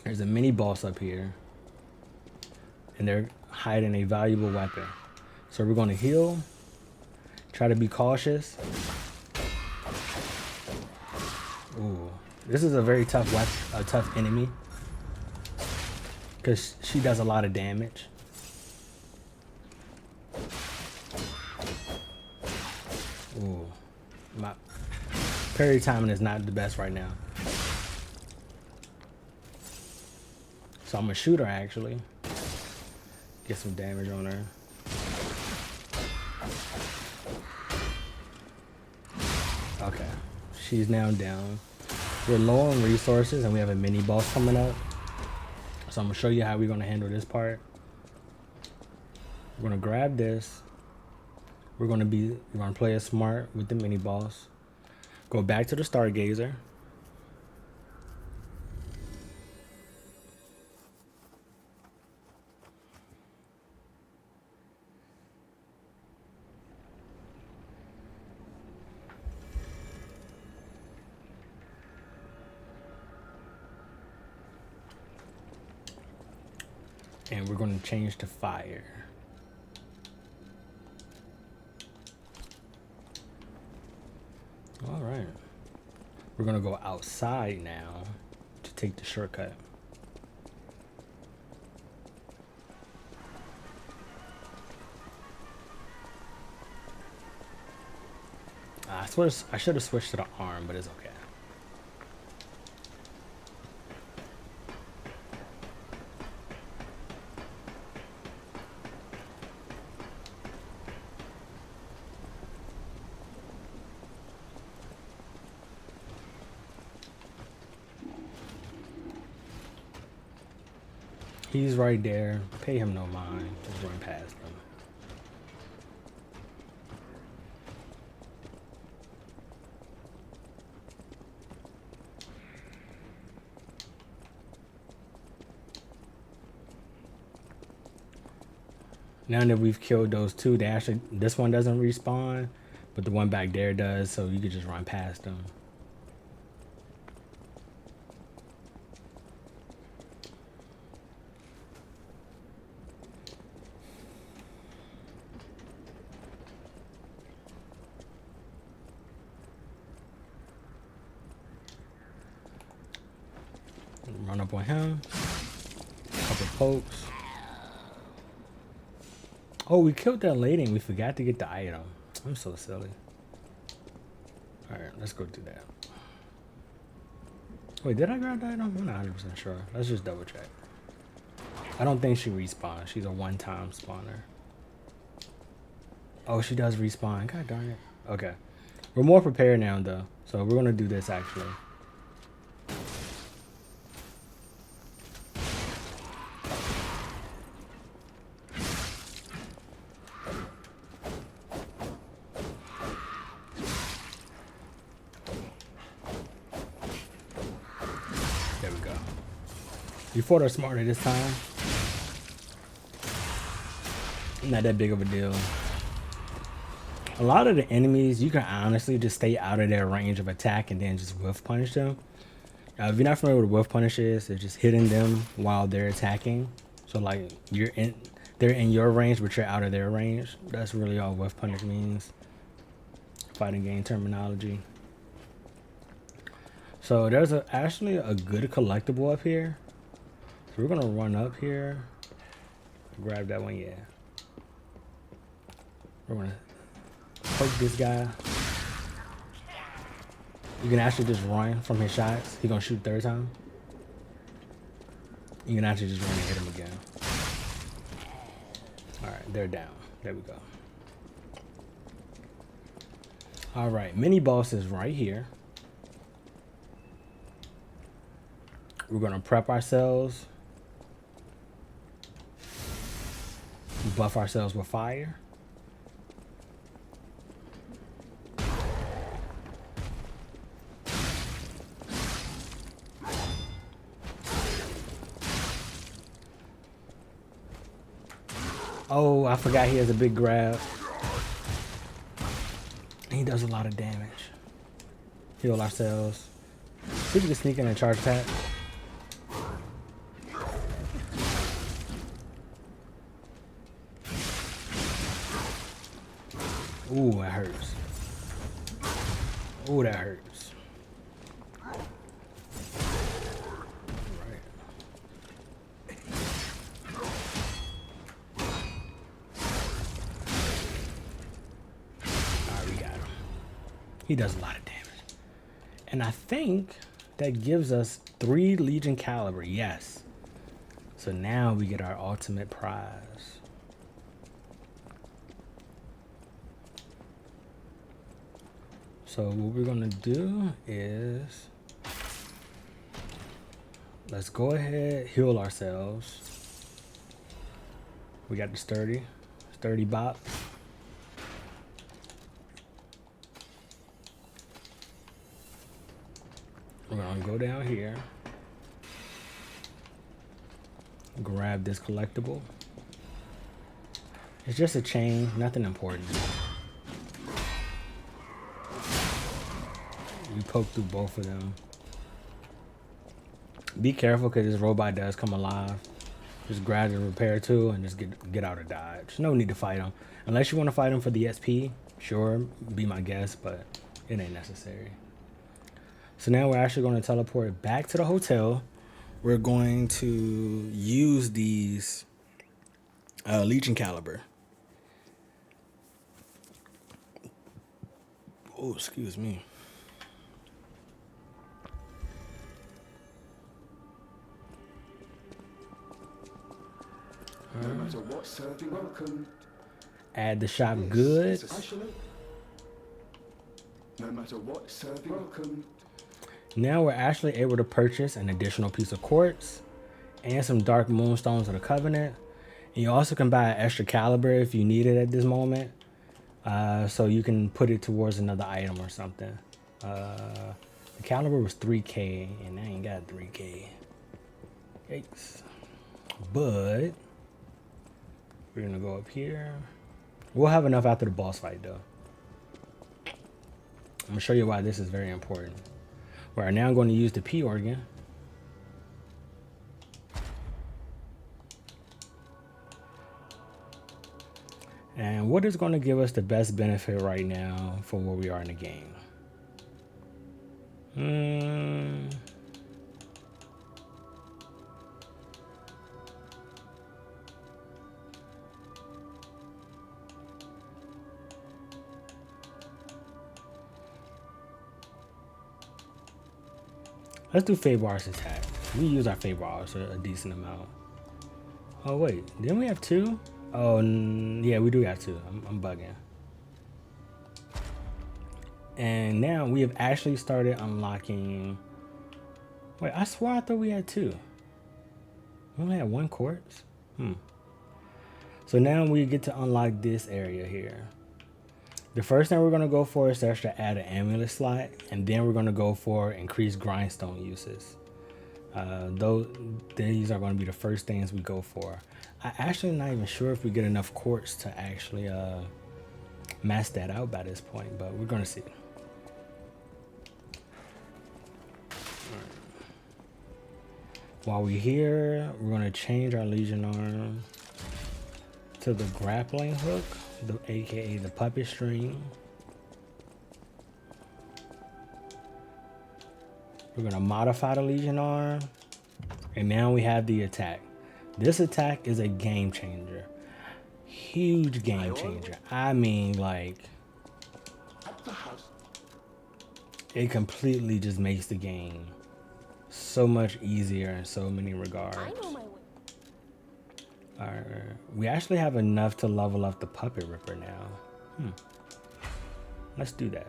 S1: There's a mini boss up here. And they're hiding a valuable weapon. So we're going to heal. Try to be cautious. Ooh. This is a very tough weapon, a tough enemy. Because she does a lot of damage. Ooh. My parry timing is not the best right now. So I'm gonna shoot her actually. Get some damage on her. Okay. She's now down. We're low on resources and we have a mini boss coming up. So I'm gonna show you how we're gonna handle this part. We're gonna grab this. We're gonna play it smart with the mini boss. Go back to the Stargazer. And we're going to change to fire. All right. We're going to go outside now to take the shortcut. I should have switched to the arm, but it's okay. He's right there. Pay him no mind. Just run past him. Now that we've killed those two, they actually, this one doesn't respawn, but the one back there does, so you could just run past them. Run up on him. Couple pokes. Oh, we killed that lady and we forgot to get the item. I'm so silly. Alright, let's go do that. Wait, did I grab the item? I'm not 100% sure. Let's just double check. I don't think she respawns. She's a one-time spawner. Oh, she does respawn. God darn it. Okay. We're more prepared now, though. So we're going to do this, actually. You fought her smarter this time. Not that big of a deal. A lot of the enemies, you can honestly just stay out of their range of attack and then just whiff punish them. If you're not familiar with what whiff punish is, it's just hitting them while they're attacking. So like they're in your range, but you're out of their range. That's really all whiff punish means. Fighting game terminology. So there's actually a good collectible up here. So we're gonna run up here, grab that one, yeah. We're gonna poke this guy. You can actually just run from his shots. He's gonna shoot third time. You can actually just run and hit him again. Alright, they're down. There we go. Alright, mini boss is right here. We're gonna prep ourselves. Buff ourselves with fire. Oh, I forgot he has a big grab. He does a lot of damage. Heal ourselves. See if we can sneak in and charge attack. Ooh, that hurts. Ooh, that hurts. Right. Alright, we got him. He does a lot of damage. And I think that gives us 3 Legion caliber, yes. So now we get our ultimate prize. So what we're gonna do is, let's go ahead, heal ourselves. We got the sturdy bop. We're gonna go down here, grab this collectible. It's just a chain, nothing important. You poke through both of them. Be careful because this robot does come alive. Just grab the repair tool and just get out of dodge. No need to fight them. Unless you want to fight them for the SP, sure, be my guest, but it ain't necessary. So now we're actually going to teleport back to the hotel. We're going to use these Legion Caliber. Oh, excuse me.
S6: No matter what serving, welcome.
S1: Add the shop goods.
S6: Especially. No matter what serving, welcome.
S1: Now we're actually able to purchase an additional piece of quartz and some dark moonstones of the Covenant. And you also can buy an extra caliber if you need it at this moment. So you can put it towards another item or something. The caliber was 3K and I ain't got 3K. Yikes. But we're gonna go up here. We'll have enough after the boss fight though. I'm gonna show you why this is very important. We are now going to use the P organ. And what is going to give us the best benefit right now for where we are in the game? Let's do Fabar's attack. We use our Fabars a decent amount. Oh wait, didn't we have two? Oh yeah, we do have two. I'm bugging. And now we have actually started unlocking. Wait, I swear I thought we had two. We only had one quartz. So now we get to unlock this area here. The first thing we're going to go for is to actually add an amulet slot, and then we're going to go for increased grindstone uses. These are going to be the first things we go for. I actually not even sure if we get enough quartz to actually max that out by this point, but we're going to see. While we're here, we're going to change our Legion arm to the grappling hook, aka the puppet string. We're gonna modify the Legion arm, and now we have the attack. This attack is a game changer, huge game changer. I mean, like,
S6: At the house.
S1: it completely just makes the game so much easier in so many regards.
S5: I know my way.
S1: We actually have enough to level up the Puppet Ripper now. Let's do that.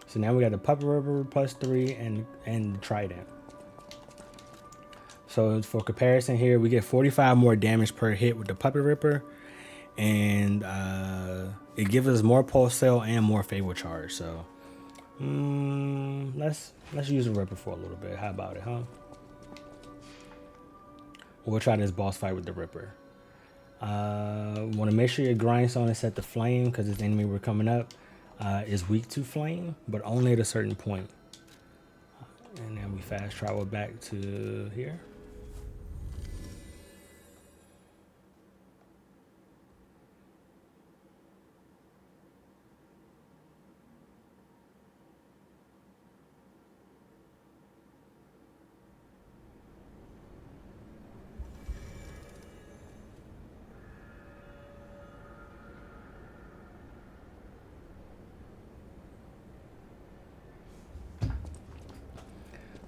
S1: So now we got the Puppet Ripper +3 and the Trident. So for comparison here, we get 45 more damage per hit with the Puppet Ripper, and it gives us more pulse cell and more Fable charge. So let's use the Ripper for a little bit. How about it, huh? We'll try this boss fight with the Ripper. Want to make sure your grindstone is set to flame, because this enemy we're coming up is weak to flame, but only at a certain point. And then we fast travel back to here.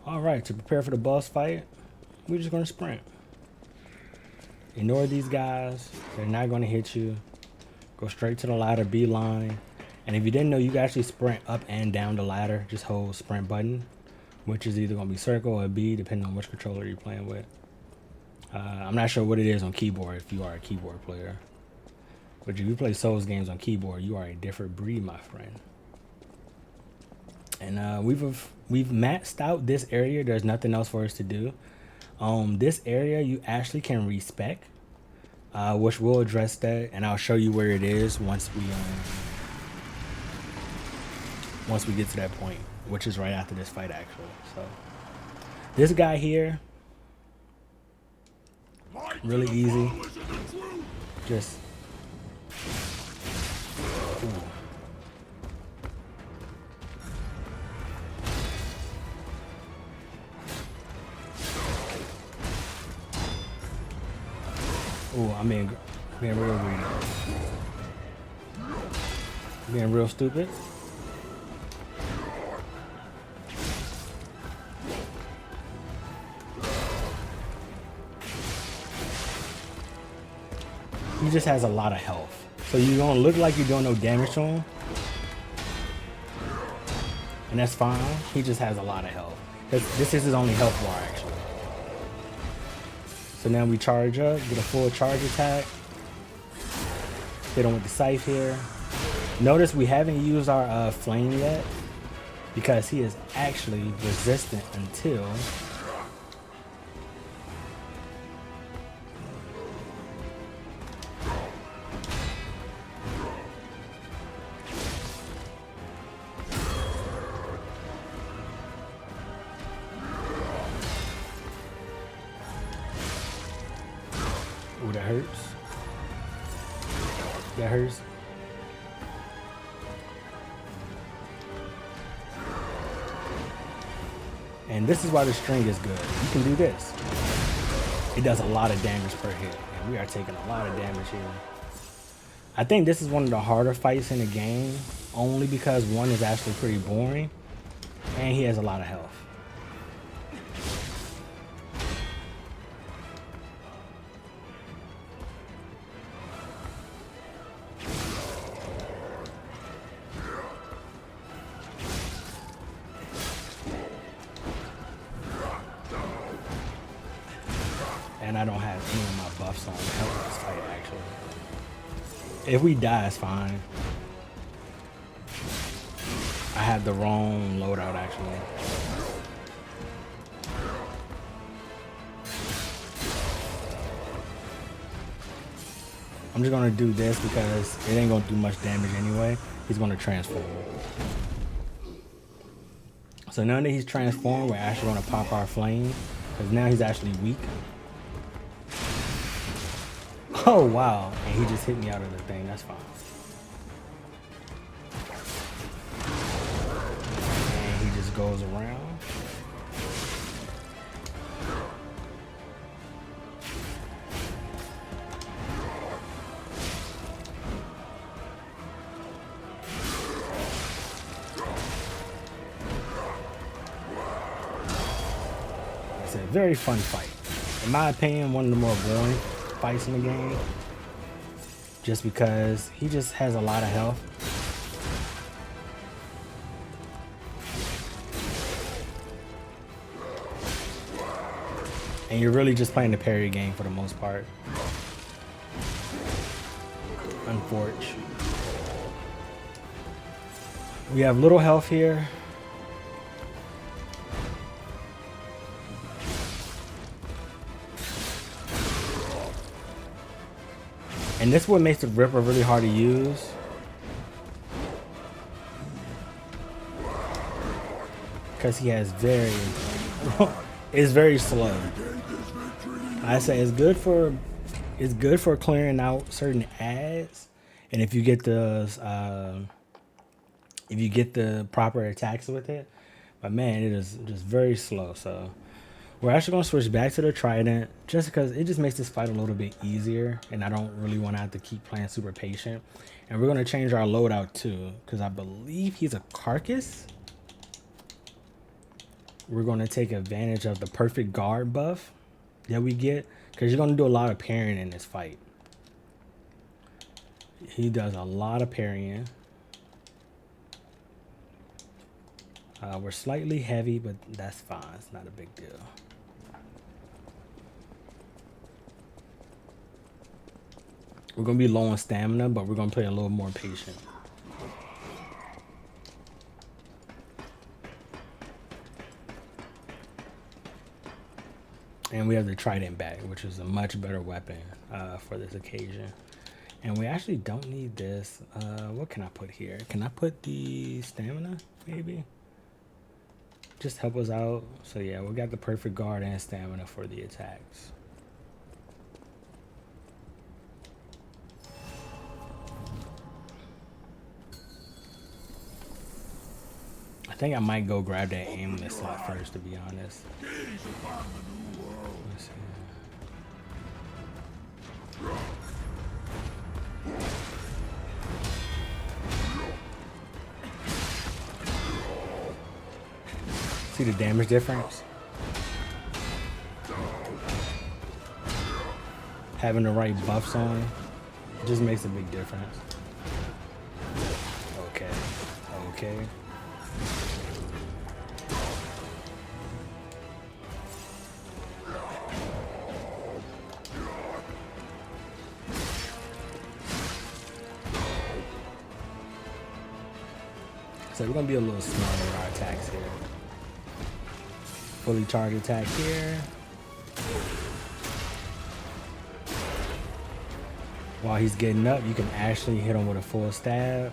S1: Alright, to prepare for the boss fight, we're just going to sprint. Ignore these guys. They're not going to hit you. Go straight to the ladder, beeline. And if you didn't know, you can actually sprint up and down the ladder. Just hold sprint button, which is either going to be circle or B, depending on which controller you're playing with. I'm not sure what it is on keyboard if you are a keyboard player. But if you play Souls games on keyboard, you are a different breed, my friend. And we've maxed out this area. There's nothing else for us to do. This area you actually can respec, which we'll address that, and I'll show you where it is once we get to that point, which is right after this fight actually. So this guy here, Really easy. Just. Ooh, I mean, being real greedy. Being real stupid. He just has a lot of health. So you're gonna look like you're doing no damage to him. And that's fine. He just has a lot of health. This is his only health bar, actually. So now we charge up, get a full charge attack. Hit him with the scythe here. Notice we haven't used our flame yet because he is actually resistant until ooh, that hurts. That hurts. And this is why the string is good. You can do this. It does a lot of damage per hit. And we are taking a lot of damage here. I think this is one of the harder fights in the game. Only because one is actually pretty boring. And he has a lot of health. And I don't have any of my buffs on to help this fight, actually. If we die, it's fine. I have the wrong loadout, actually. I'm just gonna do this because it ain't gonna do much damage anyway. He's gonna transform. So now that he's transformed, we're actually gonna pop our flame because now he's actually weak. Oh wow, and he just hit me out of the thing, that's fine. And he just goes around. It's a very fun fight. In my opinion, one of the more boring fights in the game, just because he just has a lot of health. And you're really just playing the parry game for the most part. Unfortunately. We have little health here. And this is what makes the Ripper really hard to use. Because he has it's very slow. I say it's good for clearing out certain ads. And if you get the proper attacks with it. But man, it is just very slow. So we're actually going to switch back to the Trident just because it just makes this fight a little bit easier. And I don't really want to have to keep playing super patient. And we're going to change our loadout too because I believe he's a Carcass. We're going to take advantage of the perfect guard buff that we get because you're going to do a lot of parrying in this fight. He does a lot of parrying. We're slightly heavy, but that's fine. It's not a big deal. We're going to be low on stamina, but we're going to play a little more patient. And we have the Trident back, which is a much better weapon for this occasion. And we actually don't need this. What can I put here? Can I put the stamina, maybe? Just help us out. So yeah, we got the perfect guard and stamina for the attacks. think I might go grab that aimless slot first, to be honest. Let's see. See the damage difference? Having the right buffs on just makes a big difference. Okay. Okay. So we're gonna be a little smarter with our attacks here. Fully charged attack here. While he's getting up, you can actually hit him with a full stab.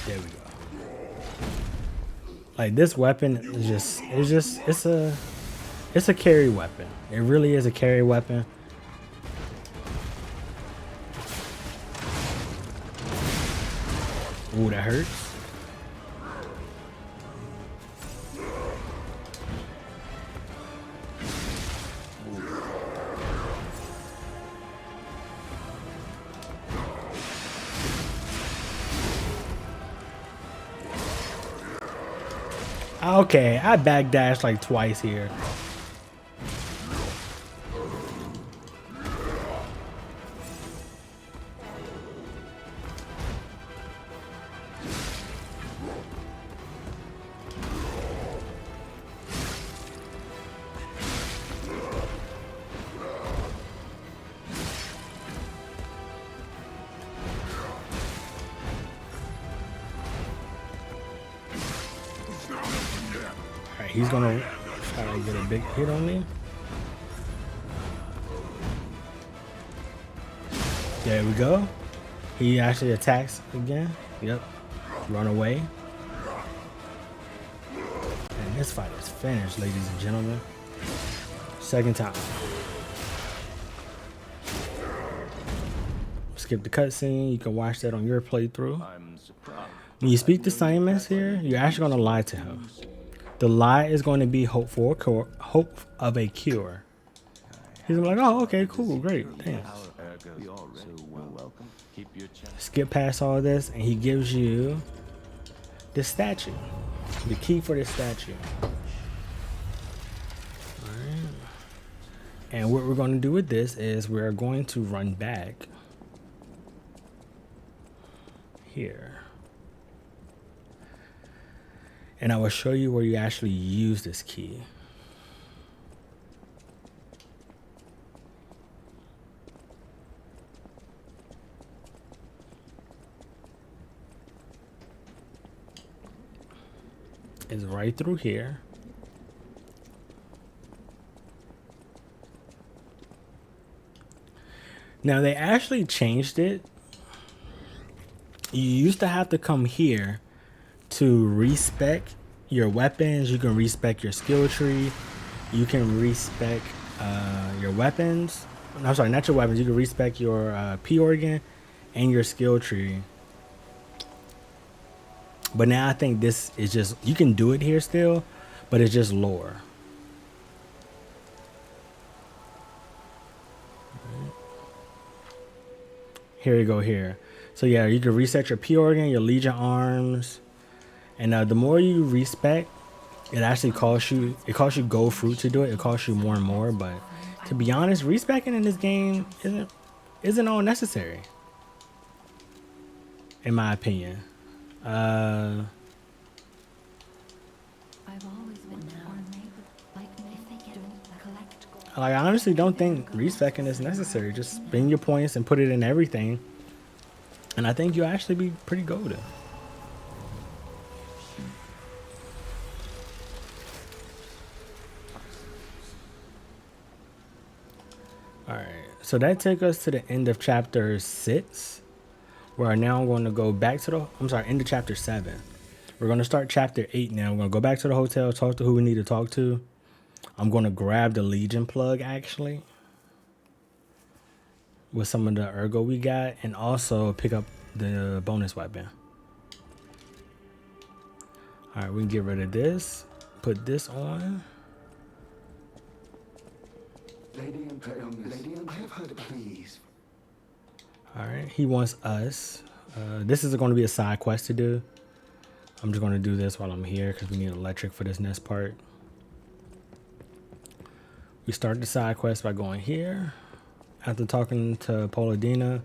S1: There we go. Like this weapon is it's a carry weapon. It really is a carry weapon. Ooh, that hurts. Okay, I backdashed like twice here. Alright, he's gonna try to get a big hit on me. There we go. He actually attacks again. Yep. Run away. And this fight is finished, ladies and gentlemen. Second time. Skip the cutscene. You can watch that on your playthrough. When you speak to Simus here, you're actually going to lie to him. The lie is going to be hope of a cure. He's like, oh, okay, cool, great, thanks. Skip past all this, and he gives you the statue, the key for the statue. Alright. And what we're going to do with this is we're going to run back here. And I will show you where you actually use this key. It's right through here. Now they actually changed it. You used to have to come here to respec your weapons. You can respec your skill tree. You can respec your weapons. I'm sorry, not your weapons. You can respec your P organ and your skill tree. But now I think this is just, you can do it here still, but it's just lore. Here we go here. So yeah, you can reset your P organ, your Legion arms. And the more you respec, it actually costs you, gold fruit to do it. It costs you more and more, but to be honest, respecing in this game isn't all necessary, in my opinion.
S5: I've always been ornate like
S1: Like, I honestly don't think respecing is necessary. Just spend your points and put it in everything, and I think you'll actually be pretty golden. All right, so that takes us to the end of chapter 6. We're now going to go back to the, I'm sorry, end of chapter 7. We're going to start chapter 8 now. We're going to go back to the hotel, talk to who we need to talk to. I'm going to grab the Legion plug, actually, with some of the ergo we got, and also pick up the bonus weapon. All right, we can get rid of this. Put this on.
S6: Lady and I have heard it, please.
S1: All right, he wants us. This is going to be a side quest to do. I'm just going to do this while I'm here because we need electric for this next part. We start the side quest by going here. After talking to Polydina,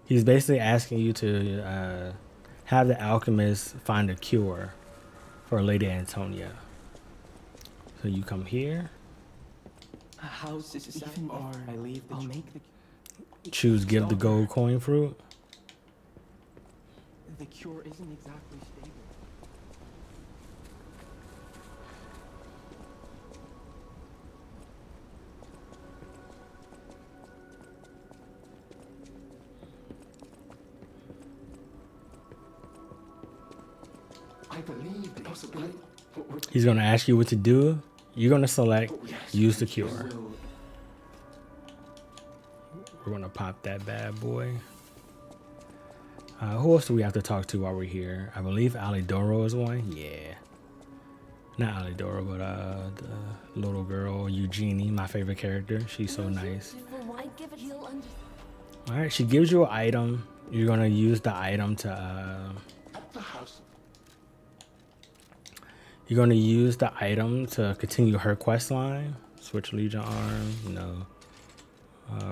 S1: he's basically asking you to have the alchemist find a cure for Lady Antonia. So you come here.
S7: A house is even if I leave I'll make
S1: Choose give the gold coin fruit.
S7: the cure isn't exactly stable.
S6: I believe the possibility.
S1: He's going to ask you what to do. You're going to select use the cure. We're going to pop that bad boy. Who else do we have to talk to while we're here? I believe Alidoro is one. Yeah. Not Alidoro, but the little girl, Eugenie, my favorite character. She's so nice.
S5: I give it he'll understand.
S1: All right, she gives you an item. You're going to use the item to...
S6: At the house.
S1: You're going to use the item to continue her quest line. Switch Legion arm. No.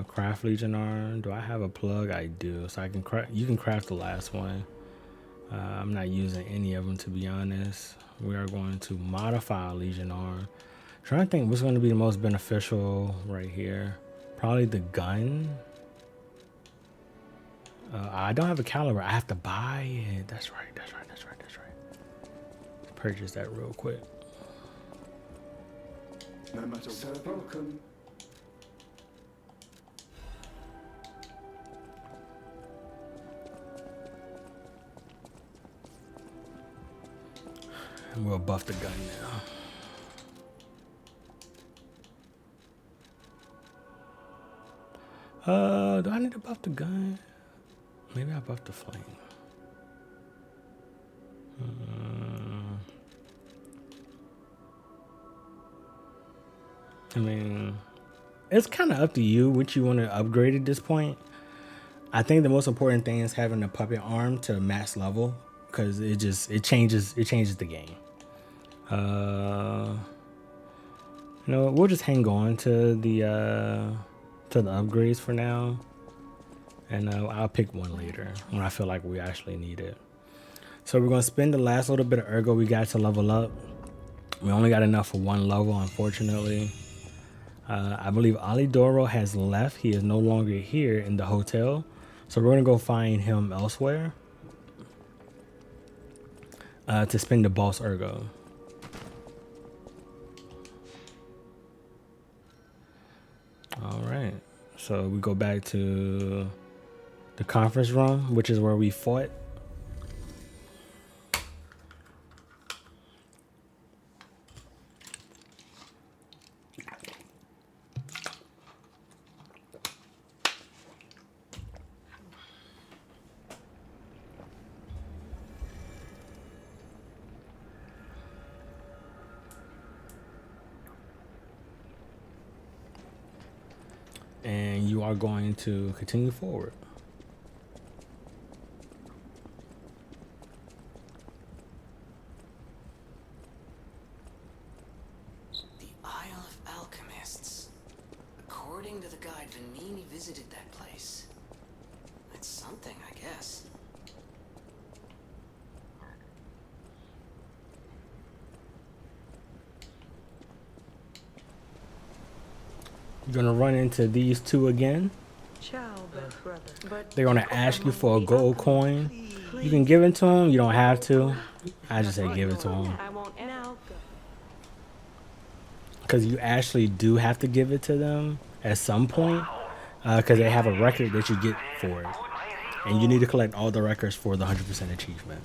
S1: Craft Legion arm. Do I have a plug? I do. So I can craft. You can craft the last one. I'm not using any of them, to be honest. We are going to modify a Legion arm. Trying to think what's going to be the most beneficial right here. Probably the gun. I don't have a caliber. I have to buy it. That's right. That's right. That's right. That's right. Purchase that real quick.
S6: No matter welcome.
S1: And we'll buff the gun now. Do I need to buff the gun? Maybe I buff the flame. I mean, it's kind of up to you what you want to upgrade at this point. I think the most important thing is having a puppet arm to max level, because it changes the game. You know, we'll just hang on to the upgrades for now, and I'll pick one later when I feel like we actually need it. So we're gonna spend the last little bit of ergo we got to level up. We only got enough for one level, unfortunately. I believe Alidoro has left. He is no longer here in the hotel, so we're gonna go find him elsewhere to spend the boss ergo. All right, so we go back to the conference room, which is where we fought. And you are going to continue forward.
S2: The Isle of Alchemists. According to the guide, Vanini visited that place. That's something, I guess.
S1: You're gonna run into these two again. They're gonna ask you for a gold coin. You can give it to them. You don't have to. I just say give it to them.
S5: I won't now go.
S1: Because you actually do have to give it to them at some point. Because they have a record that you get for it. And you need to collect all the records for the 100% achievement.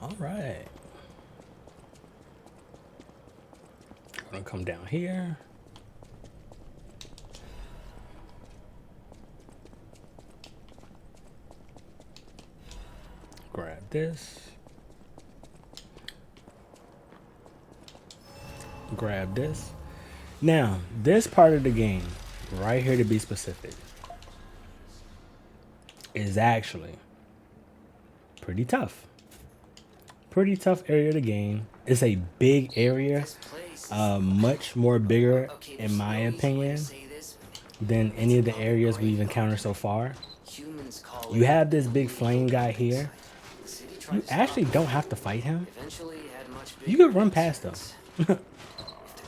S1: All right. I'm gonna come down here. Grab this. Grab this. Now, this part of the game, right here to be specific, is actually pretty tough. Pretty tough area of the game. It's a big area,
S2: This place.
S1: much more bigger,
S2: Okay,
S1: in my
S2: there's no easy way to
S1: opinion,
S2: say this.
S1: than any of the areas we've encountered so far.
S2: Humans call
S1: You
S2: it
S1: have this big
S2: the
S1: flame guy here.
S2: The city
S1: You
S2: tried to
S1: actually
S2: stop
S1: don't
S2: it.
S1: have to fight him.
S2: Eventually had much
S1: You
S2: bigger
S1: could run past him.
S2: concerns.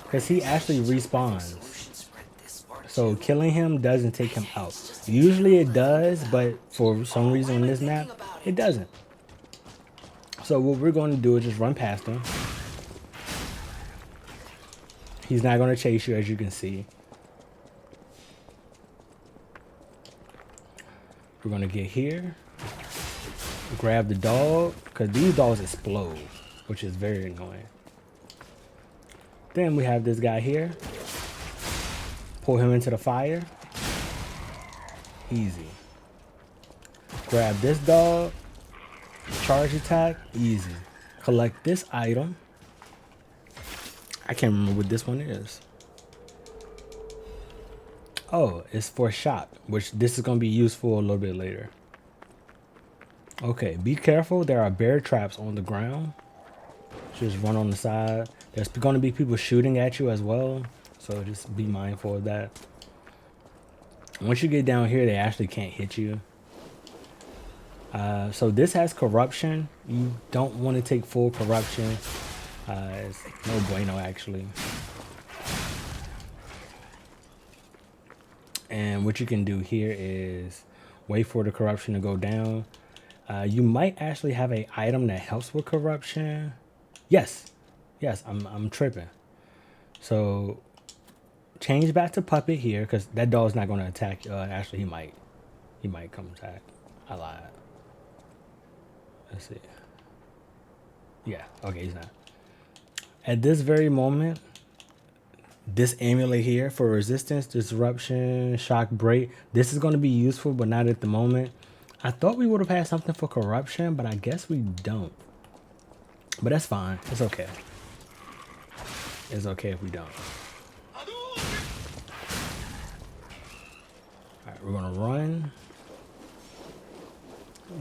S1: Because he actually respawns.
S2: Solution spread this far
S1: So
S2: too.
S1: killing him doesn't take him out. Usually it does, but for some reason on this map, it doesn't. So what we're going to do is just run past him. He's not going to chase you, as you can see. We're going to get here. Grab the dog, because these dogs explode, which is very annoying. Then we have this guy here. Pull him into the fire. Easy. Grab this dog. Charge attack. Easy. Collect this item. I can't remember what this one is. Oh, it's for shot, which this is going to be useful a little bit later. Okay, be careful. There are bear traps on the ground. Just run on the side. There's going to be people shooting at you as well. So just be mindful of that. Once you get down here, they actually can't hit you. So this has corruption. You don't want to take full corruption. It's no bueno, actually. And what you can do here is wait for the corruption to go down. You might actually have an item that helps with corruption. Yes, I'm tripping. So change back to puppet here, because that dog's not going to attack. Actually, he might come attack. I lied. Let's see. Yeah, okay, he's not. At this very moment, this amulet here for resistance, disruption, shock break, this is going to be useful, but not at the moment. I thought we would have had something for corruption, but I guess we don't. But that's fine. It's okay. It's okay if we don't. Alright, we're going to run.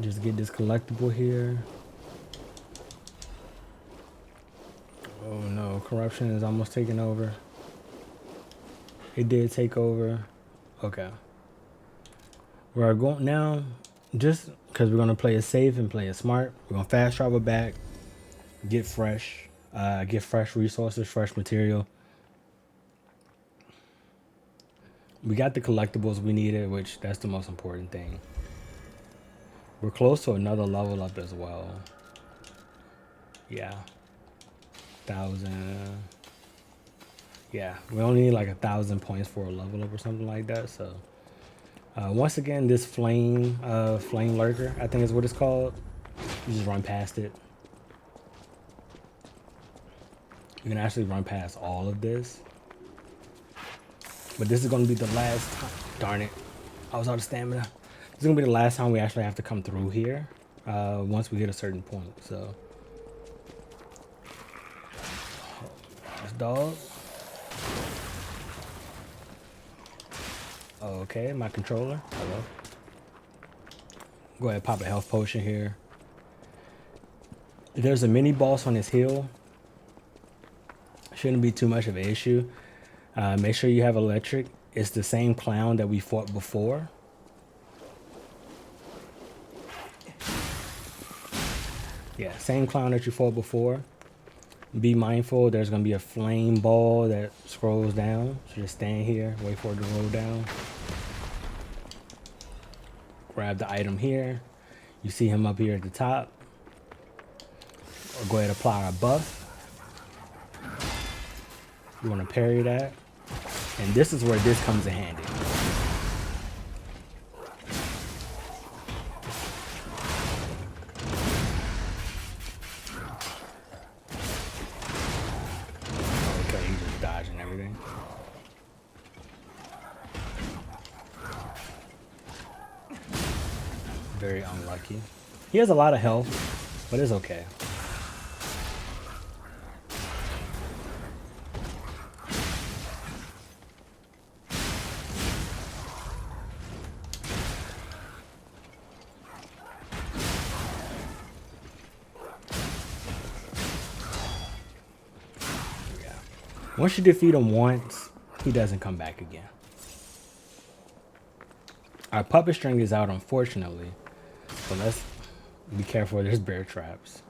S1: Just get this collectible here. Oh no, corruption is almost taking over. It did take over. Okay. We're going now, just because we're going to play it safe and play it smart. We're going to fast travel back, get fresh resources, fresh material. We got the collectibles we needed, which that's the most important thing. We're close to another level up as well. Yeah. 1,000. Yeah, we only need like 1,000 points for a level up or something like that. So once again, this flame lurker, I think is what it's called. You just run past it. You can actually run past all of this. But this is going to be the last time. Darn it. I was out of stamina. This is going to be the last time we actually have to come through here. Once we hit a certain point. So. This dog. Okay, my controller. Hello. Go ahead, pop a health potion here. There's a mini boss on this hill. Shouldn't be too much of an issue. Make sure you have electric. It's the same clown that we fought before. Yeah, same clown that you fought before. Be mindful, there's going to be a flame ball that scrolls down. So just stand here, wait for it to roll down. Grab the item here. You see him up here at the top. Or go ahead and apply a buff. You want to parry that. And this is where this comes in handy. Okay, he's just dodging everything. Very unlucky. He has a lot of health, but it's okay. Once you defeat him once, he doesn't come back again. Our puppet string is out, unfortunately. So let's be careful. There's bear traps.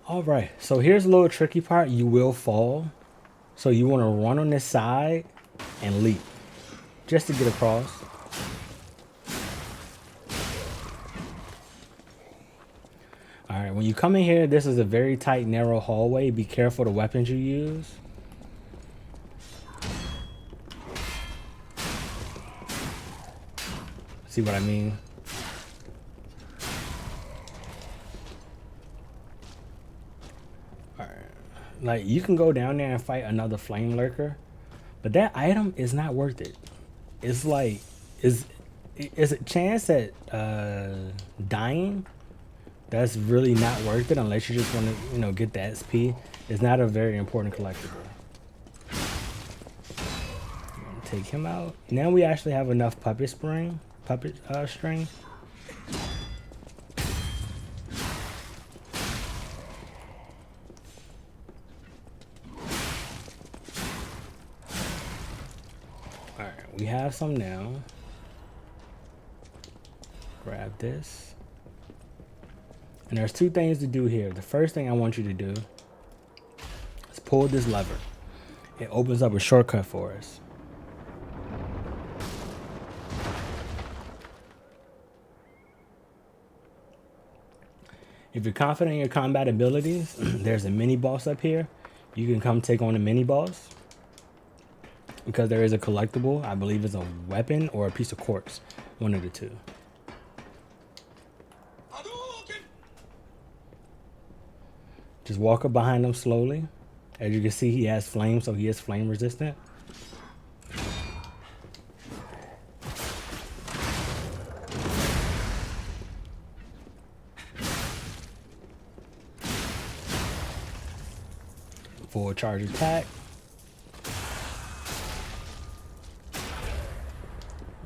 S1: All right. So here's a little tricky part. You will fall. So you want to run on this side and leap just to get across. All right, when you come in here, this is a very tight, narrow hallway. Be careful the weapons you use. See what I mean? All right. Like, you can go down there and fight another flame lurker, but that item is not worth it. It's like, is a chance at dying. That's really not worth it unless you just want to, you know, get the SP. It's not a very important collectible. Take him out. Now we actually have enough puppet string. Alright, we have some now. Grab this. And there's two things to do here. The first thing I want you to do is pull this lever. It opens up a shortcut for us. If you're confident in your combat abilities, there's a mini boss up here. You can come take on the mini boss. Because there is a collectible. I believe it's a weapon or a piece of quartz. One of the two. Just walk up behind him slowly. As you can see, he has flame, so he is flame resistant. Full charge attack.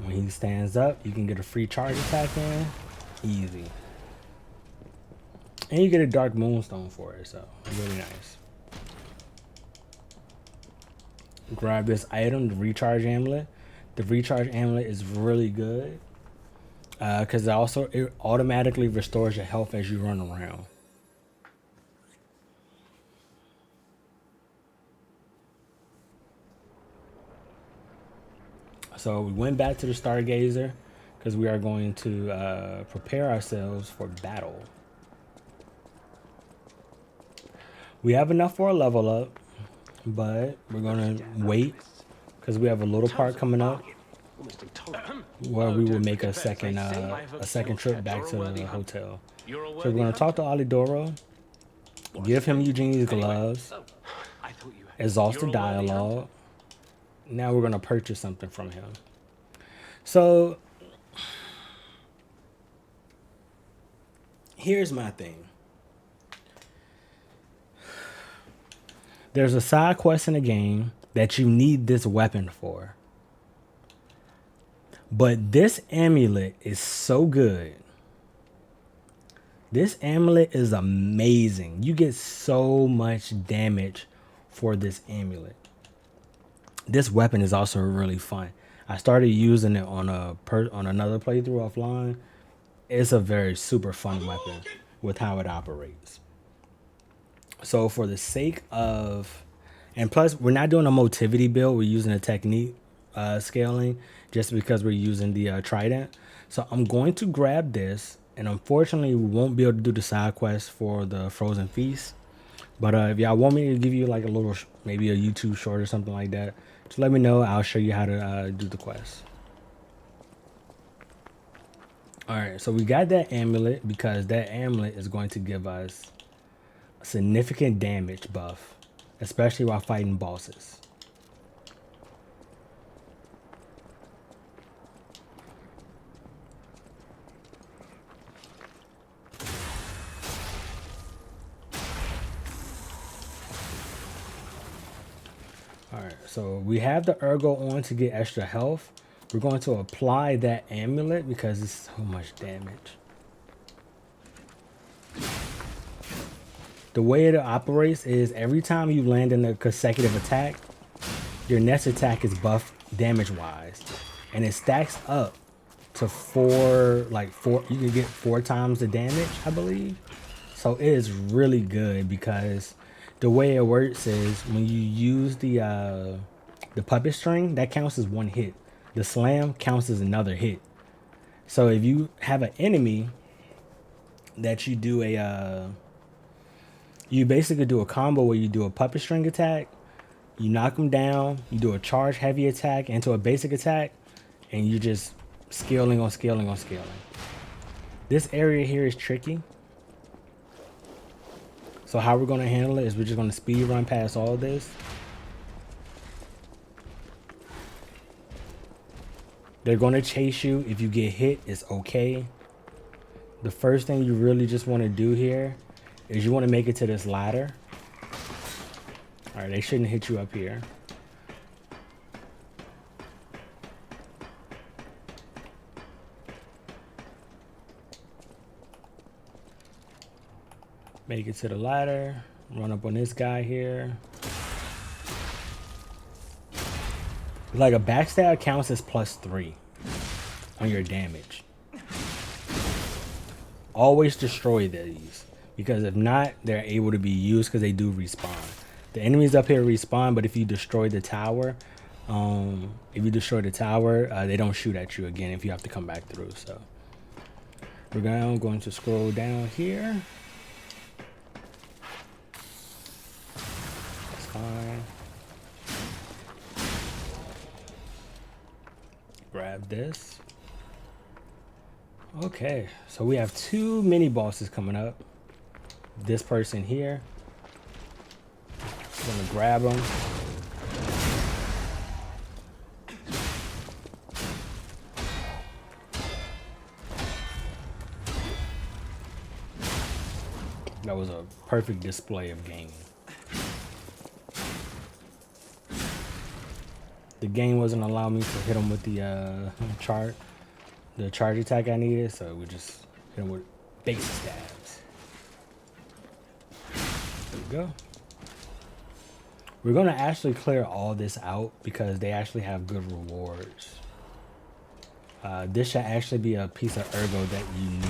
S1: When he stands up, you can get a free charge attack in. Easy. And you get a dark moonstone for it, so really nice. Grab this item, the recharge amulet. The recharge amulet is really good because it automatically restores your health as you run around. So we went back to the Stargazer because we are going to prepare ourselves for battle. We have enough for a level up, but we're gonna wait because we have a little part coming up where we will make a second trip back to the hotel. So we're gonna talk to Alidoro, give him Eugenie's gloves, exhausted dialogue. Now we're gonna purchase something from him. So here's my thing. There's a side quest in the game that you need this weapon for. But this amulet is so good. This amulet is amazing. You get so much damage for this amulet. This weapon is also really fun. I started using it on another playthrough offline. It's a very super fun weapon with how it operates. So for the sake of, and plus we're not doing a motivity build, we're using a technique scaling just because we're using the trident. So I'm going to grab this, and unfortunately we won't be able to do the side quest for the frozen feast. But if y'all want me to give you like a little, maybe a YouTube short or something like that, just let me know. I'll show you how to do the quest. All right, so we got that amulet because that amulet is going to give us a significant damage buff, especially while fighting bosses. All right, so we have the ergo on to get extra health. We're going to apply that amulet because it's so much damage. The way it operates is every time you land in a consecutive attack, your next attack is buffed damage wise, and it stacks up to four. You can get 4 times the damage, I believe. So it is really good because the way it works is when you use the puppet string, that counts as 1 hit. The slam counts as another hit. So if you have an enemy that you do you basically do a combo where you do a puppet string attack, you knock them down, you do a charge heavy attack into a basic attack, and you just scaling on scaling on scaling. This area here is tricky. So how we're going to handle it is we're just going to speed run past all this. They're going to chase you. If you get hit, it's okay. The first thing you really just want to do here is you want to make it to this ladder. All right, they shouldn't hit you up here. Make it to the ladder. Run up on this guy here. Like a backstab counts as +3 on your damage. Always destroy these, because if not, they're able to be used because they do respawn. The enemies up here respawn, but if you destroy the tower, they don't shoot at you again if you have to come back through. So we're now going to scroll down here. That's fine. Grab this. Okay, so we have 2 mini bosses coming up. This person here. I'm gonna grab him. That was a perfect display of gaming. The game wasn't allowing me to hit him with the charge attack I needed, so we just hit him with base stabs. There we go. We're gonna actually clear all this out because they actually have good rewards. This should actually be a piece of ergo that you need.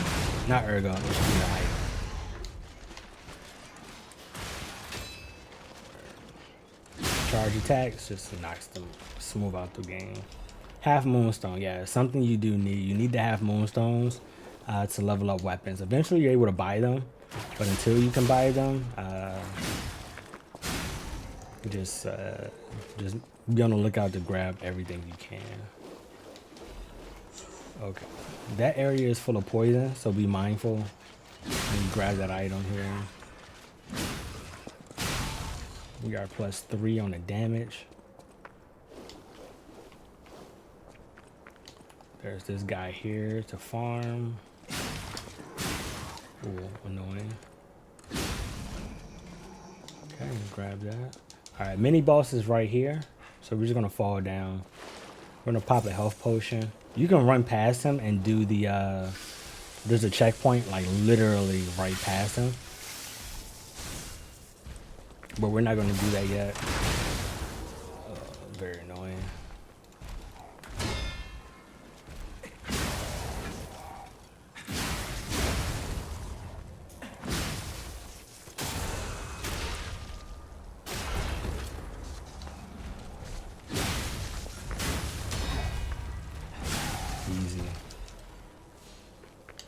S1: Not ergo, it should be an item. Charge attacks just knocks them smooth out the game. Half moonstone, yeah, something you do need. You need to have moonstones to level up weapons. Eventually you're able to buy them, but until you can buy them, just be on the lookout to grab everything you can. Okay, that area is full of poison, so be mindful when you grab that item here. We got +3 on the damage. There's this guy here to farm. Ooh, annoying. Okay, grab that. Alright, mini boss is right here. So we're just gonna fall down. We're gonna pop a health potion. You can run past him and do the there's a checkpoint like literally right past him. But we're not gonna do that yet. Very annoying. Easy.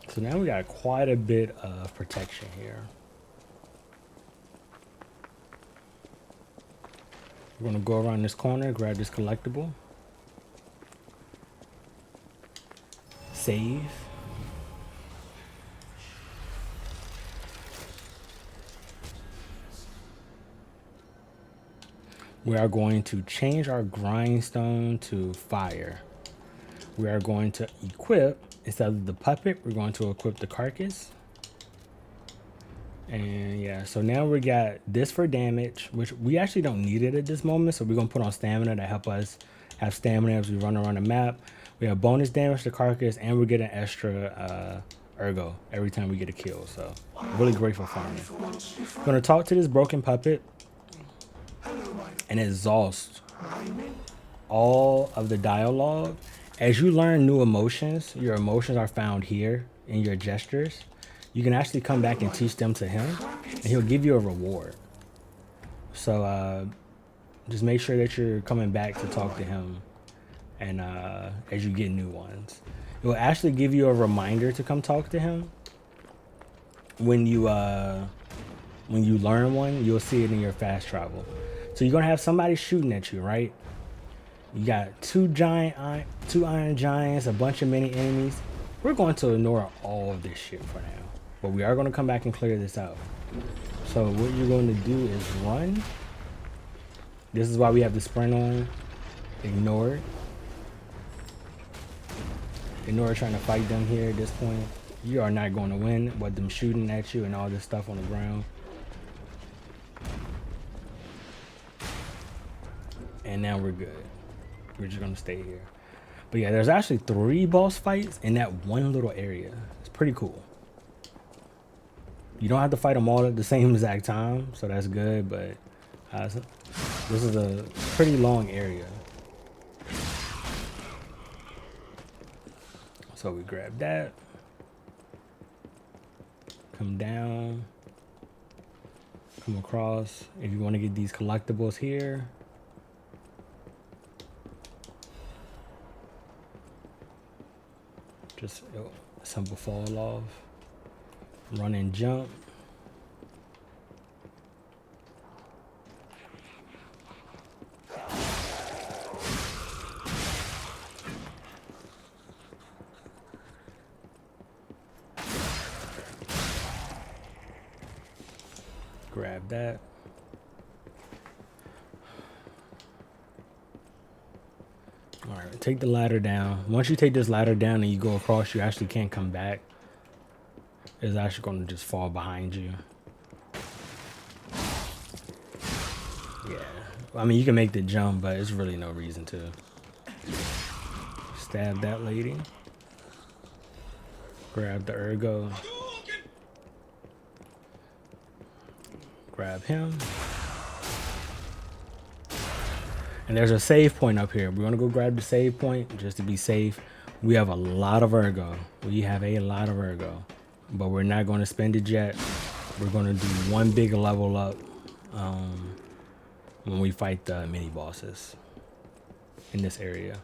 S1: So now we got quite a bit of protection here. We're gonna go around this corner, grab this collectible. Save. We are going to change our grindstone to fire. We are going to equip, instead of the puppet, we're going to equip the carcass. And yeah, so now we got this for damage, which we actually don't need it at this moment. So we're gonna put on stamina to help us have stamina as we run around the map. We have bonus damage to carcass, and we get an extra ergo every time we get a kill. So really great for farming. I'm gonna talk to this broken puppet and exhaust all of the dialogue. As you learn new emotions, your emotions are found here in your gestures. You can actually come back and teach them to him, and he'll give you a reward. So just make sure that you're coming back to talk to him, and as you get new ones, it will actually give you a reminder to come talk to him. When you learn one, you'll see it in your fast travel. So you're gonna have somebody shooting at you, right? You got two iron giants, a bunch of mini enemies. We're going to ignore all of this shit for now. But we are going to come back and clear this out. So what you're going to do is run. This is why we have the sprint on. Ignore it. Ignore trying to fight them here at this point. You are not going to win with them shooting at you and all this stuff on the ground. And now we're good. We're just going to stay here. But yeah, there's actually 3 boss fights in that one little area. It's pretty cool. You don't have to fight them all at the same exact time, so that's good, but this is a pretty long area. So we grab that. Come down. Come across. If you want to get these collectibles here. Just simple fall off. Run and jump. Grab that. All right, take the ladder down. Once you take this ladder down and you go across, you actually can't come back. It's actually going to just fall behind you. Yeah. I mean, you can make the jump, but it's really no reason to. Stab that lady. Grab the ergo. Grab him. And there's a save point up here. We're going to go grab the save point just to be safe. We have a lot of ergo. We have a lot of ergo. But we're not going to spend it yet. We're going to do one big level up when we fight the mini bosses in this area.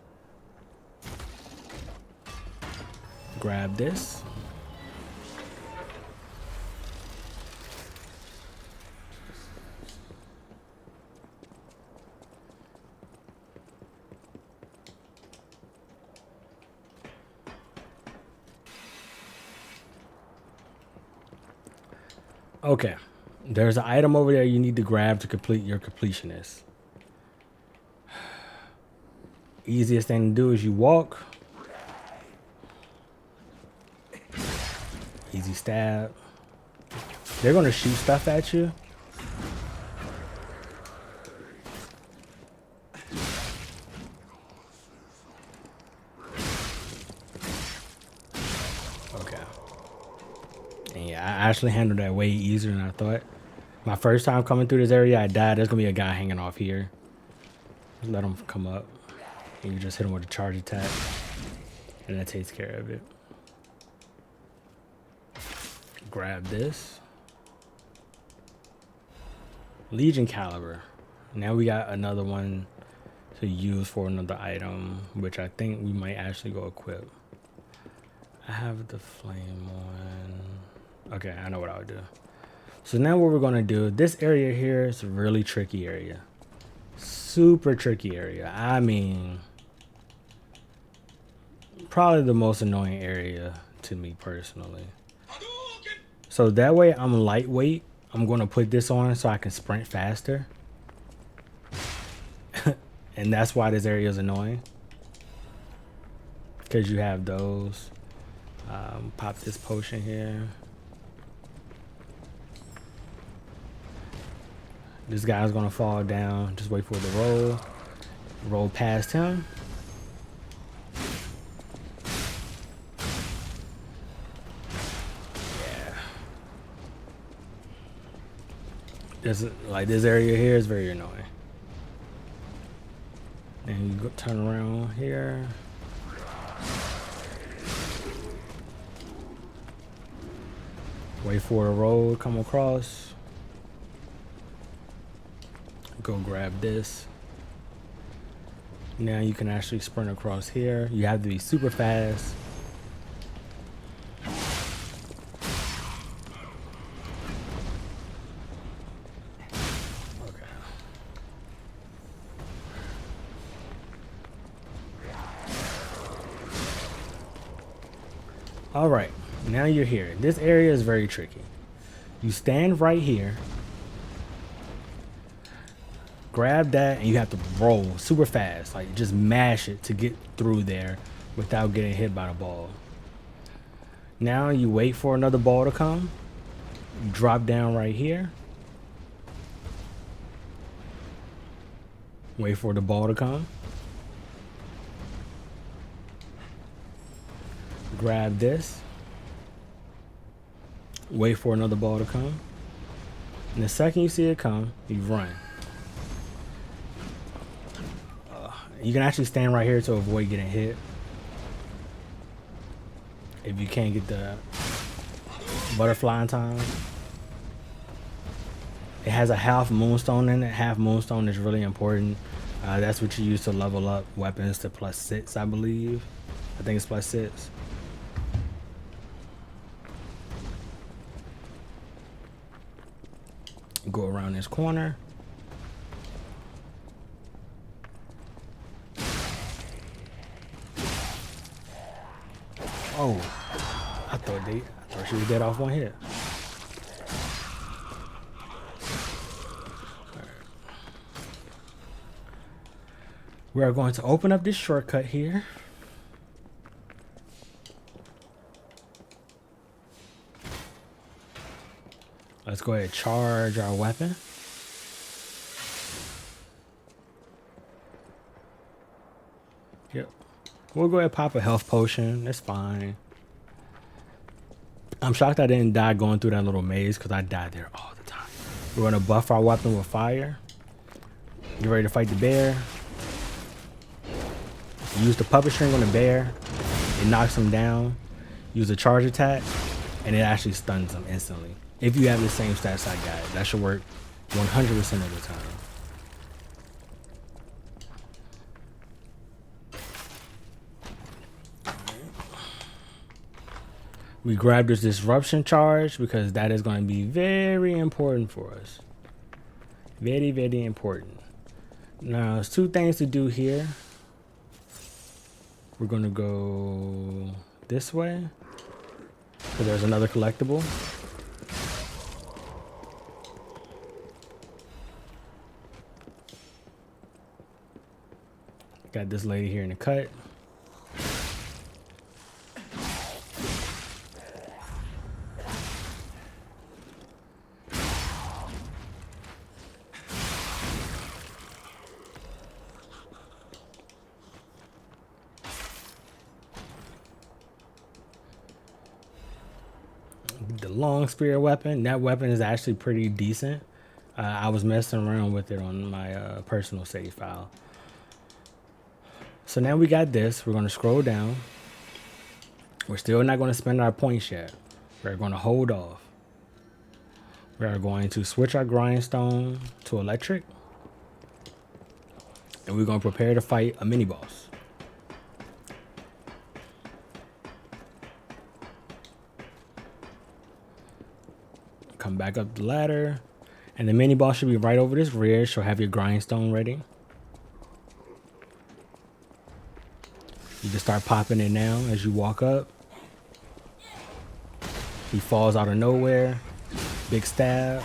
S1: Grab this. Okay, There's an item over there you need to grab to complete your completionist. Easiest thing to do is you walk. Easy stab. They're gonna shoot stuff at you. Okay. And yeah, I actually handled that way easier than I thought. My first time coming through this area, I died. There's gonna be a guy hanging off here. Just let him come up. And you just hit him with a charge attack. And that takes care of it. Grab this. Legion caliber. Now we got another one to use for another item, which I think we might actually go equip. I have the flame on. Okay, I know what I would do. So now what we're gonna do, this area here is a really tricky area. Super tricky area. I mean, probably the most annoying area to me personally. So that way I'm lightweight. I'm gonna put this on so I can sprint faster. And that's why this area is annoying. Because you have those. Pop this potion here. This guy's gonna fall down. Just wait for it to roll. Roll past him. Yeah. This area here is very annoying. And you go turn around here. Wait for the road, come across. Go grab this. Now you can actually sprint across here. You have to be super fast. Okay. All right, now you're here. This area is very tricky. You stand right here. Grab that and you have to roll super fast, like just mash it to get through there without getting hit by the ball. Now you wait for another ball to come. You drop down right here. Wait for the ball to come. Grab this. Wait for another ball to come. And the second you see it come, you run. You can actually stand right here to avoid getting hit. If you can't get the butterfly in time. It has a half moonstone in it. Half moonstone is really important. That's what you use to level up weapons to +6, I believe. I think it's +6. Go around this corner. Oh, I thought she was dead off one hit. We are going to open up this shortcut here. Let's go ahead and charge our weapon. Yep. We'll go ahead and pop a health potion. That's fine. I'm shocked I didn't die going through that little maze because I died there all the time. We're going to buff our weapon with fire. Get ready to fight the bear. Use the puppet string on the bear. It knocks him down. Use a charge attack. And it actually stuns him instantly. If you have the same stats I got, that should work 100% of the time. We grab this disruption charge because that is going to be very important for us. Very, very important. Now, there's two things to do here. We're going to go this way. So there's another collectible. Got this lady here in the cut. The long spear weapon, that weapon is actually pretty decent. I was messing around with it on my personal save file. So now we got this. We're going to scroll down. We're still not going to spend our points yet. We're going to hold off. We are going to switch our grindstone to electric. And we're going to prepare to fight a mini boss. Come back up the ladder. And the mini boss should be right over this ridge. So have your grindstone ready. You just start popping it now as you walk up. He falls out of nowhere. Big stab.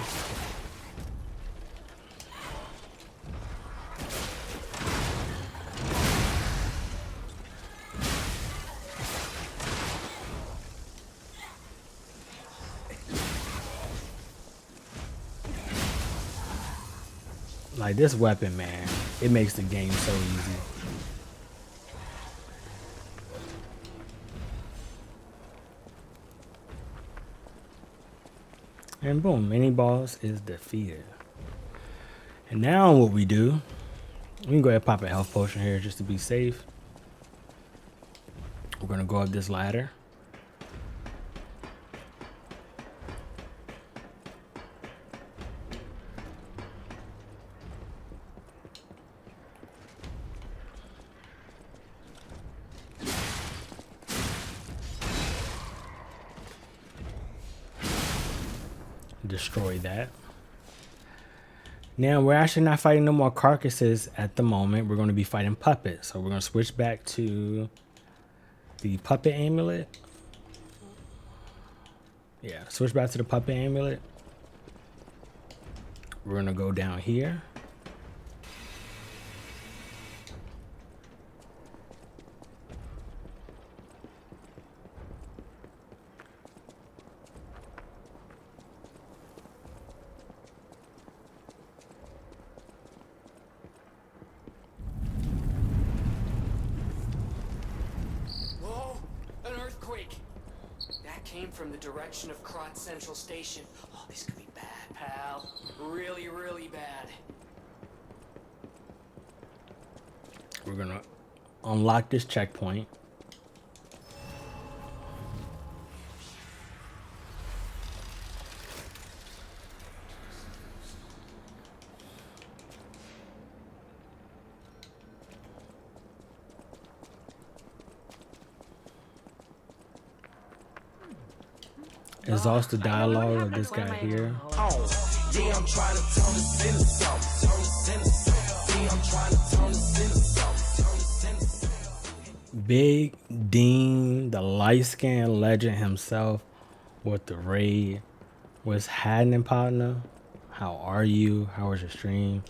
S1: Like this weapon, man, it makes the game so easy. And boom, mini boss is defeated. And now what we do, we can go ahead and pop a health potion here just to be safe. We're gonna go up this ladder. Destroy that. Now we're actually not fighting no more carcasses at the moment. We're going to be fighting puppets. So we're going to switch back to the puppet amulet. Yeah, switch back to the puppet amulet. We're going to go down here.
S2: Came from the direction of Krat Central Station. Oh, this could be bad, pal. Really, really bad.
S1: We're gonna unlock this checkpoint. Exhaust the dialogue of this guy here. Big Dean, the light-skinned legend himself with the raid. What's happening, partner? How are you? How was your stream?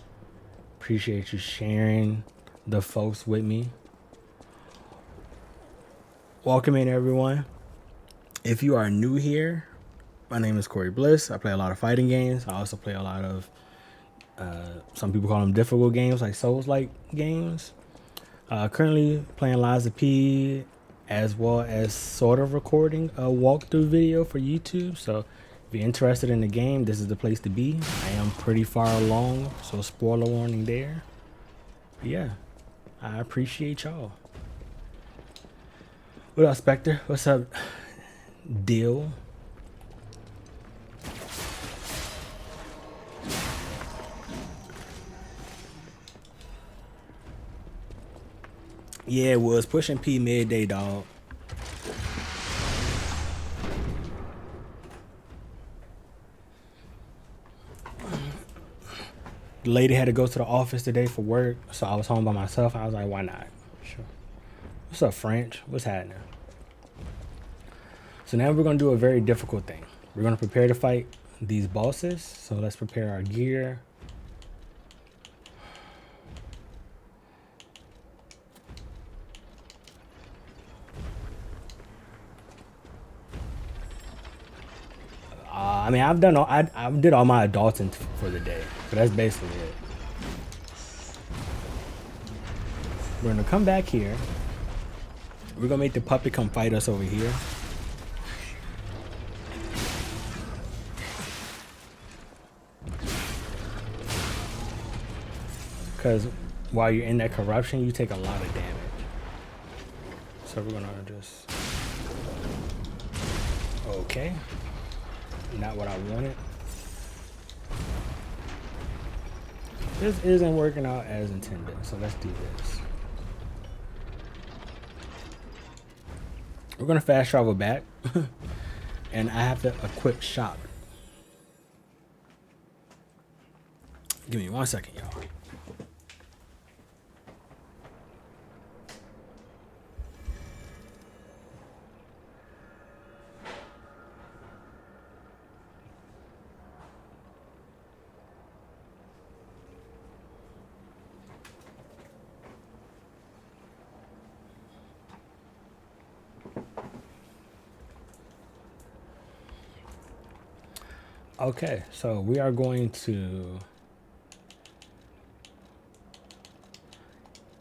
S1: Appreciate you sharing the folks with me. Welcome in, everyone. If you are new here, my name is Corey Bliss. I play a lot of fighting games. I also play a lot of, some people call them difficult games, like Souls-like games. Currently playing Liza P, as well as sort of recording a walkthrough video for YouTube. So if you're interested in the game, this is the place to be. I am pretty far along, so spoiler warning there. But yeah, I appreciate y'all. What up, Spectre? What's up, Deal? Yeah, it was pushing P midday, dog. The lady had to go to the office today for work, so I was home by myself. I was like, why not? Sure. What's up, French? What's happening? So now we're going to do a very difficult thing. We're going to prepare to fight these bosses. So let's prepare our gear. I mean, I've done all, I did all my adulting for the day, but that's basically it. We're gonna come back here. We're gonna make the puppet come fight us over here. Because while you're in that corruption, you take a lot of damage. So we're gonna just... Okay. Not what I wanted. This isn't working out as intended, so let's do this. We're gonna fast travel back. And I have to equip shop. Give me 1 second, y'all. Okay, so we are going to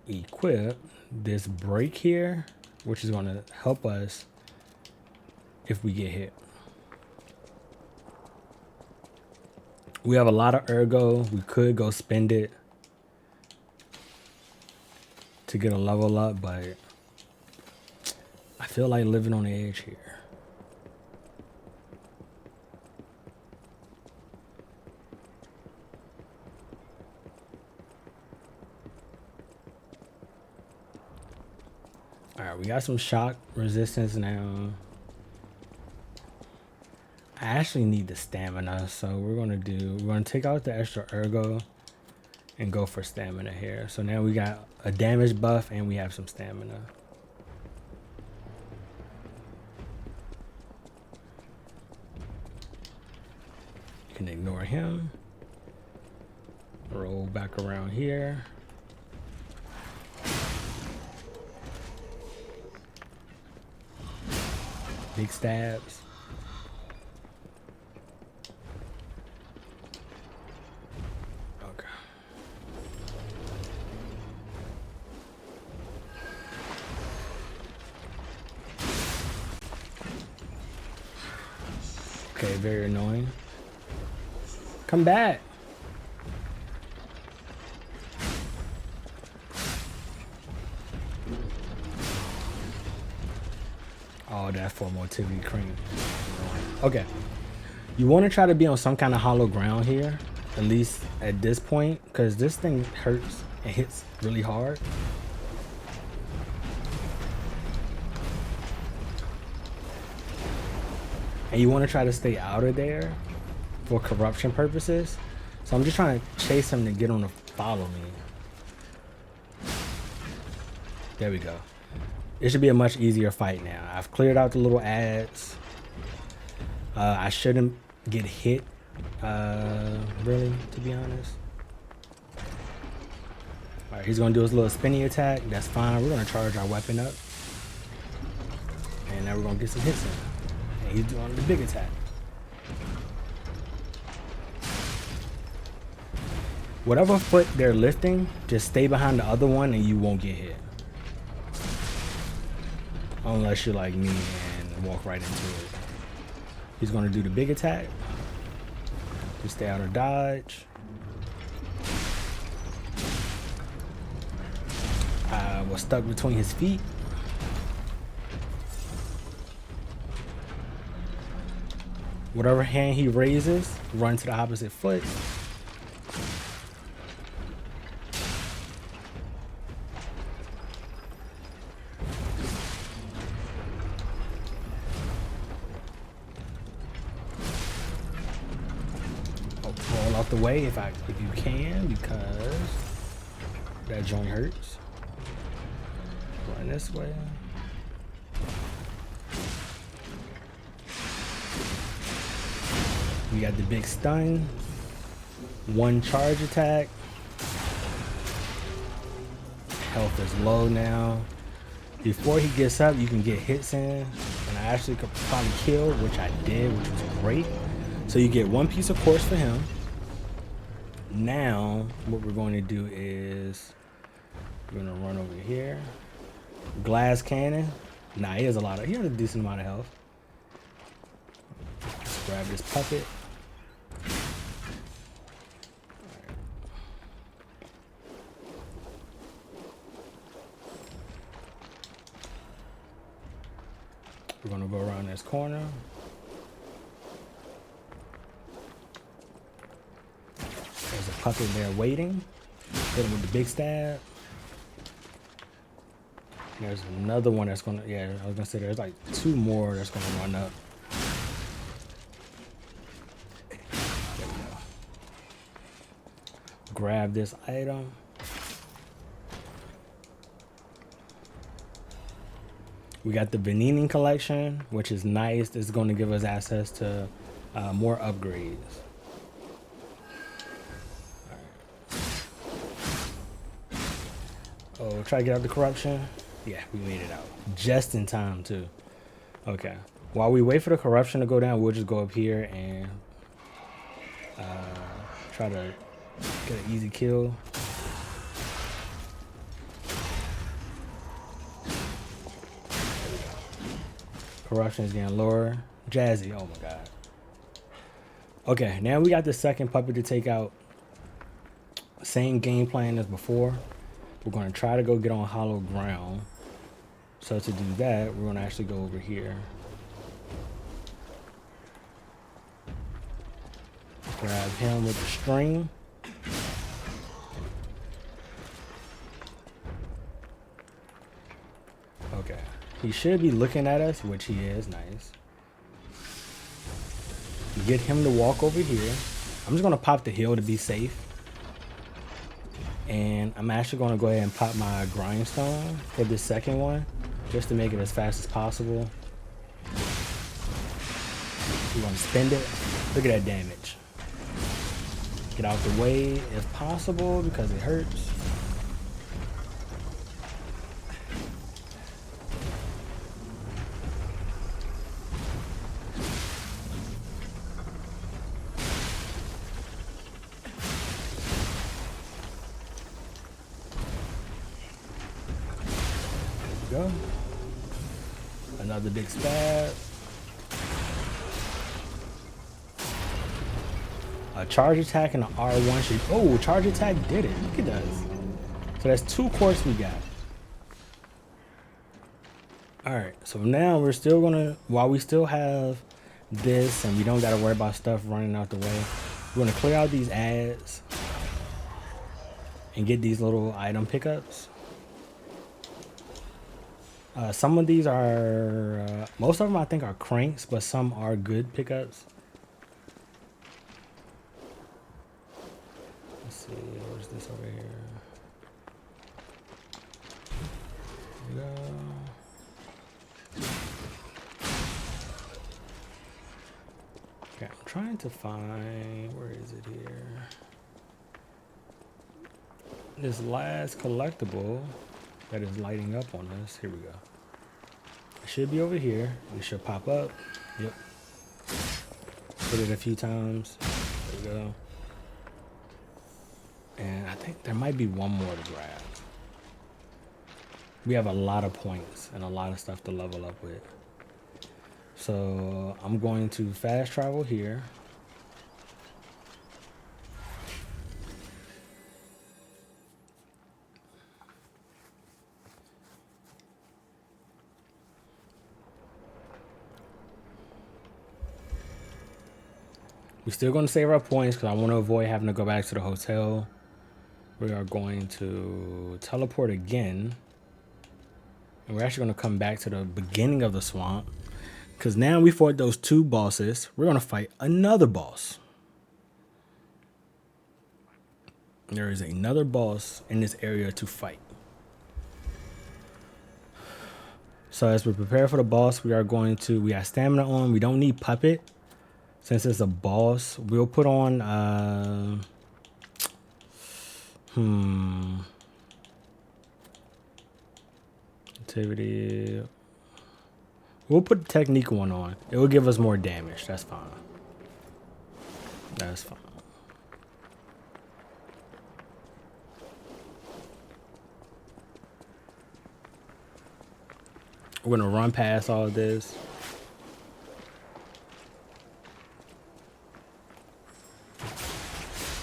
S1: equip this break here, which is going to help us if we get hit. We have a lot of ergo. We could go spend it to get a level up, but I feel like living on the edge here. Alright, we got some shock resistance now. I actually need the stamina, so we're gonna take out the extra ergo and go for stamina here. So now we got a damage buff and we have some stamina. You can ignore him. Roll back around here. Big stabs. Okay. Okay, very annoying. Come back. Oh, that for motility cream. Okay. You want to try to be on some kind of hollow ground here, at least at this point, because this thing hurts and hits really hard. And you want to try to stay out of there for corruption purposes. So I'm just trying to chase him to get on to follow me. There we go. It should be a much easier fight now. I've cleared out the little ads. I shouldn't get hit, really, to be honest. All right, he's gonna do his little spinny attack. That's fine. We're gonna charge our weapon up. And now we're gonna get some hits in. And he's doing the big attack. Whatever foot they're lifting, just stay behind the other one and you won't get hit. Unless you're like me and walk right into it. He's gonna do the big attack. Just stay out of dodge. I was stuck between his feet. Whatever hand he raises, run to the opposite foot. Roll out the way if you can, because that joint hurts. Run this way. We got the big stun. One charge attack. Health is low now. Before he gets up, you can get hits in. And I actually could probably kill, which I did, which was great. So you get 1 piece of quartz for him. Now, what we're going to do is we're going to run over here. Glass cannon. Nah, he has a decent amount of health. Let's grab this puppet. We're going to go around this corner. There's a puppet there waiting. Hit him with the big stab. There's another one that's gonna, yeah, I was gonna say there's like 2 more that's gonna run up. There we go. Grab this item. We got the Venini collection, which is nice. This is gonna give us access to more upgrades. Oh, try to get out the corruption. Yeah, we made it out. Just in time, too. Okay. While we wait for the corruption to go down, we'll just go up here and try to get an easy kill. Corruption is getting lower. Jazzy, oh my god. Okay, now we got the second puppet to take out. Same game plan as before. We're going to try to go get on hollow ground. So to do that, we're going to actually go over here. Grab him with the string. Okay. He should be looking at us, which he is. Nice. Get him to walk over here. I'm just going to pop the heal to be safe. And I'm actually going to go ahead and pop my grindstone for this second one, just to make it as fast as possible. We're going to spend it. Look at that damage. Get out the way if possible because it hurts. Go. Another big stab. A charge attack and an R1 should. Oh, charge attack did it. Look at that. So that's 2 quartz we got. Alright, so now we're still gonna, while we still have this and we don't gotta worry about stuff running out the way, we're gonna clear out these ads and get these little item pickups. Some of these are, most of them I think are cranks, but some are good pickups. Let's see, where's this over here? There we go. Okay, I'm trying to find, where is it here? This last collectible that is lighting up on us. Here we go. It should be over here. It should pop up. Yep. Hit it a few times. There we go. And I think there might be one more to grab. We have a lot of points and a lot of stuff to level up with. So I'm going to fast travel here. We're still going to save our points because I want to avoid having to go back to the hotel. We are going to teleport again. And we're actually going to come back to the beginning of the swamp. Because now we fought those 2 bosses. We're going to fight another boss. There is another boss in this area to fight. So as we prepare for the boss, we are going to, we have stamina on. We don't need puppet. Since it's a boss, we'll put on, activity. We'll put the technique one on. It will give us more damage. That's fine. That's fine. We're gonna run past all of this.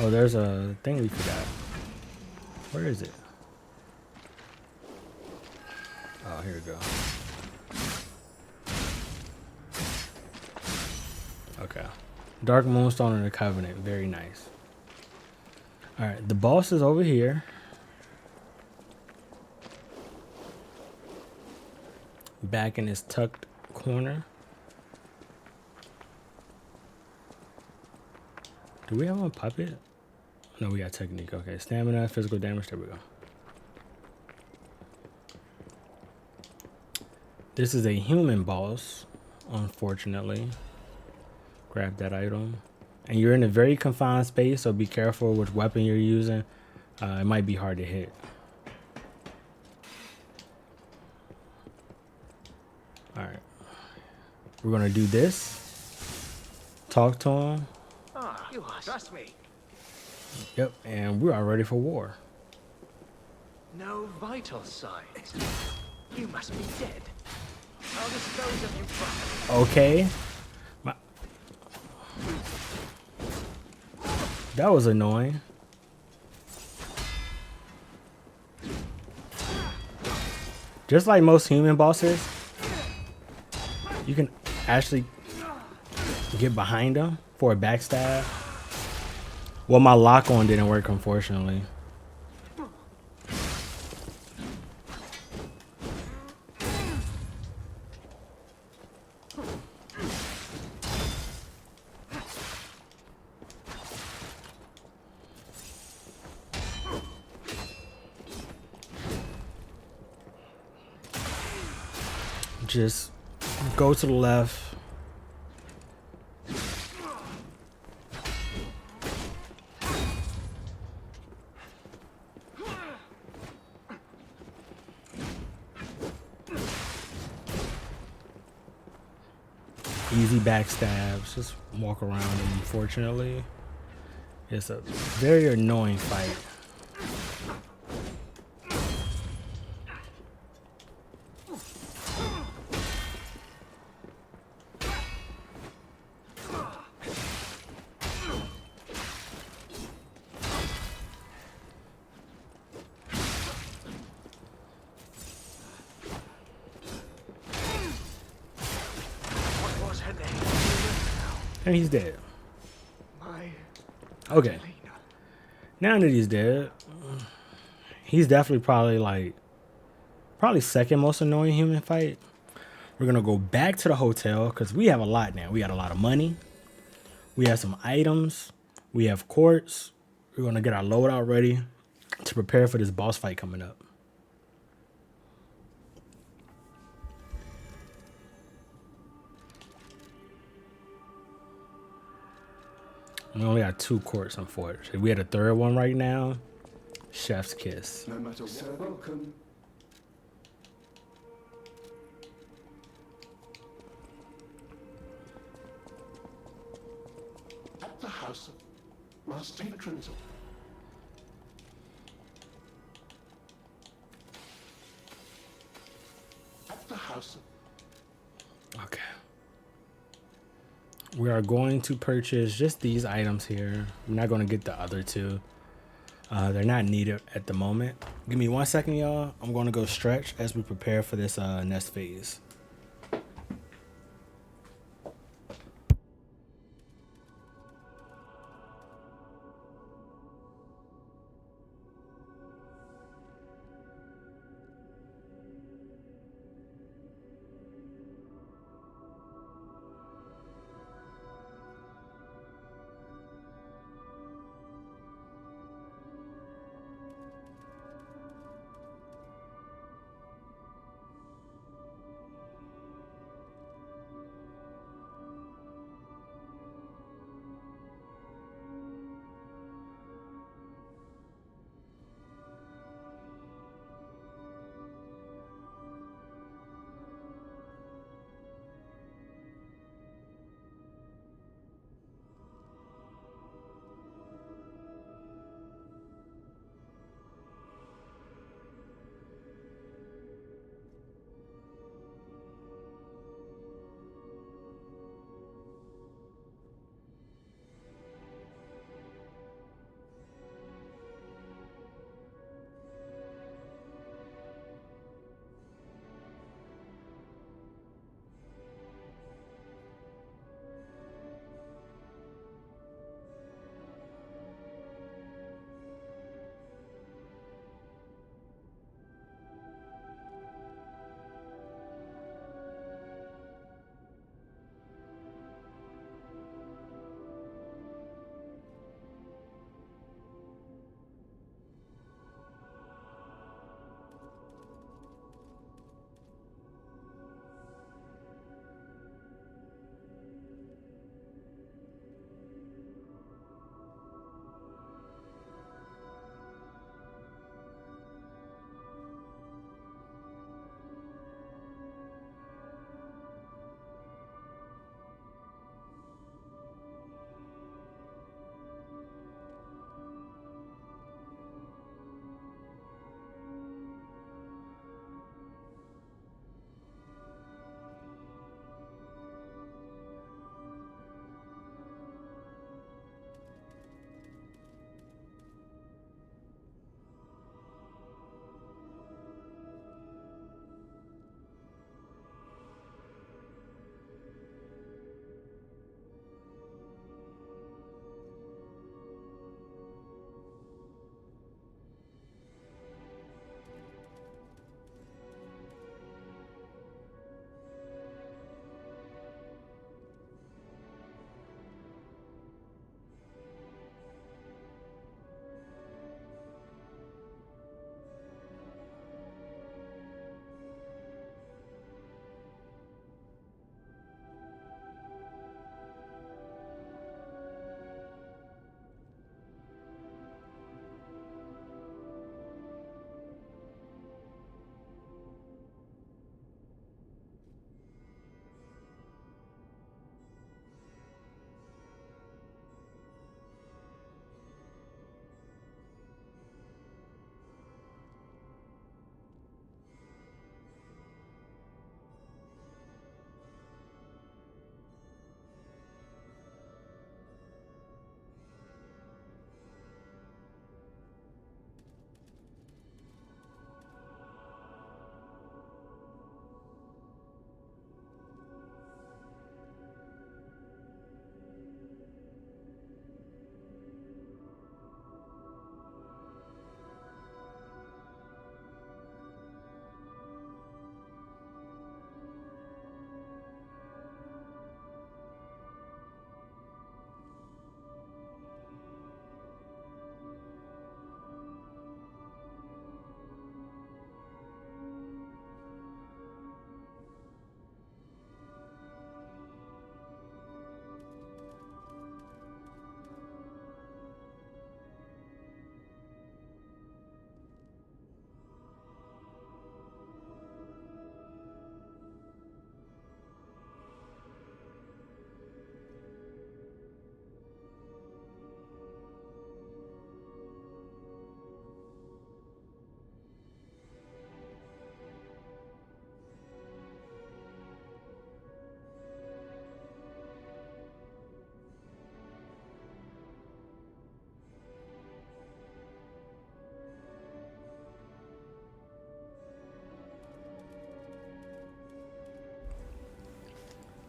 S1: Oh, there's a thing we forgot. Where is it? Oh, here we go. Okay. Dark Moonstone and the Covenant. Very nice. Alright, the boss is over here. Back in his tucked corner. Do we have a puppet? No, we got technique. Okay, stamina, physical damage. There we go. This is a human boss, unfortunately. Grab that item. And you're in a very confined space, so be careful which weapon you're using. It might be hard to hit. Alright. We're gonna do this. Talk to him.
S3: Ah, you trust me.
S1: Yep, and we are ready for war.
S3: No vital signs. You must be dead. I'll dispose of you properly.
S1: Okay. That was annoying. Just like most human bosses, you can actually get behind them for a backstab. Well, my lock on didn't work, unfortunately. Just go to the left. Easy backstabs. Just walk around them, unfortunately. It's a very annoying fight.
S3: What was her name?
S1: And he's dead.
S3: My
S1: Okay.
S3: Lena.
S1: Now that he's dead, he's definitely probably second most annoying human fight. We're gonna go back to the hotel because we have a lot now. We got a lot of money. We have some items. We have quartz. We're gonna get our loadout ready to prepare for this boss fight coming up. We only got 2 quartz, unfortunately. If we had a third one right now, chef's kiss.
S6: No matter where, welcome. At the house of Master Trinzel. At the house of...
S1: Okay. We are going to purchase just these items here. I'm not going to get the other 2. They're not needed at the moment. Give me 1 second, y'all. I'm going to go stretch as we prepare for this next phase.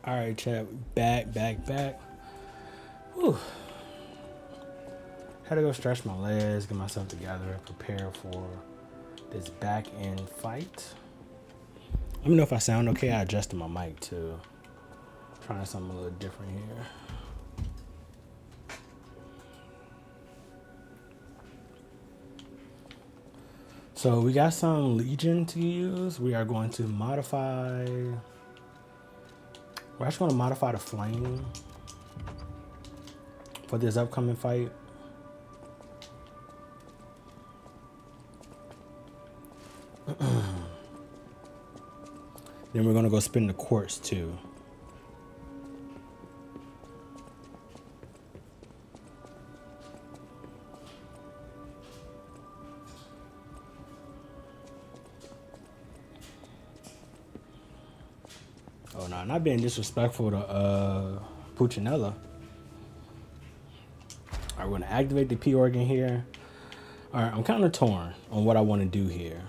S1: All right, chat. Back. Whew. Had to go stretch my legs, get myself together, prepare for this back end fight. Let me know if I sound okay. I adjusted my mic too. Trying something a little different here. So we got some Legion to use. We are going to modify. We're actually going to modify the flame for this upcoming fight. Then we're going to go spin the quartz too. Oh no, not being disrespectful to Puccinella. Alright, we're gonna activate the P organ here. Alright, I'm kind of torn on what I want to do here.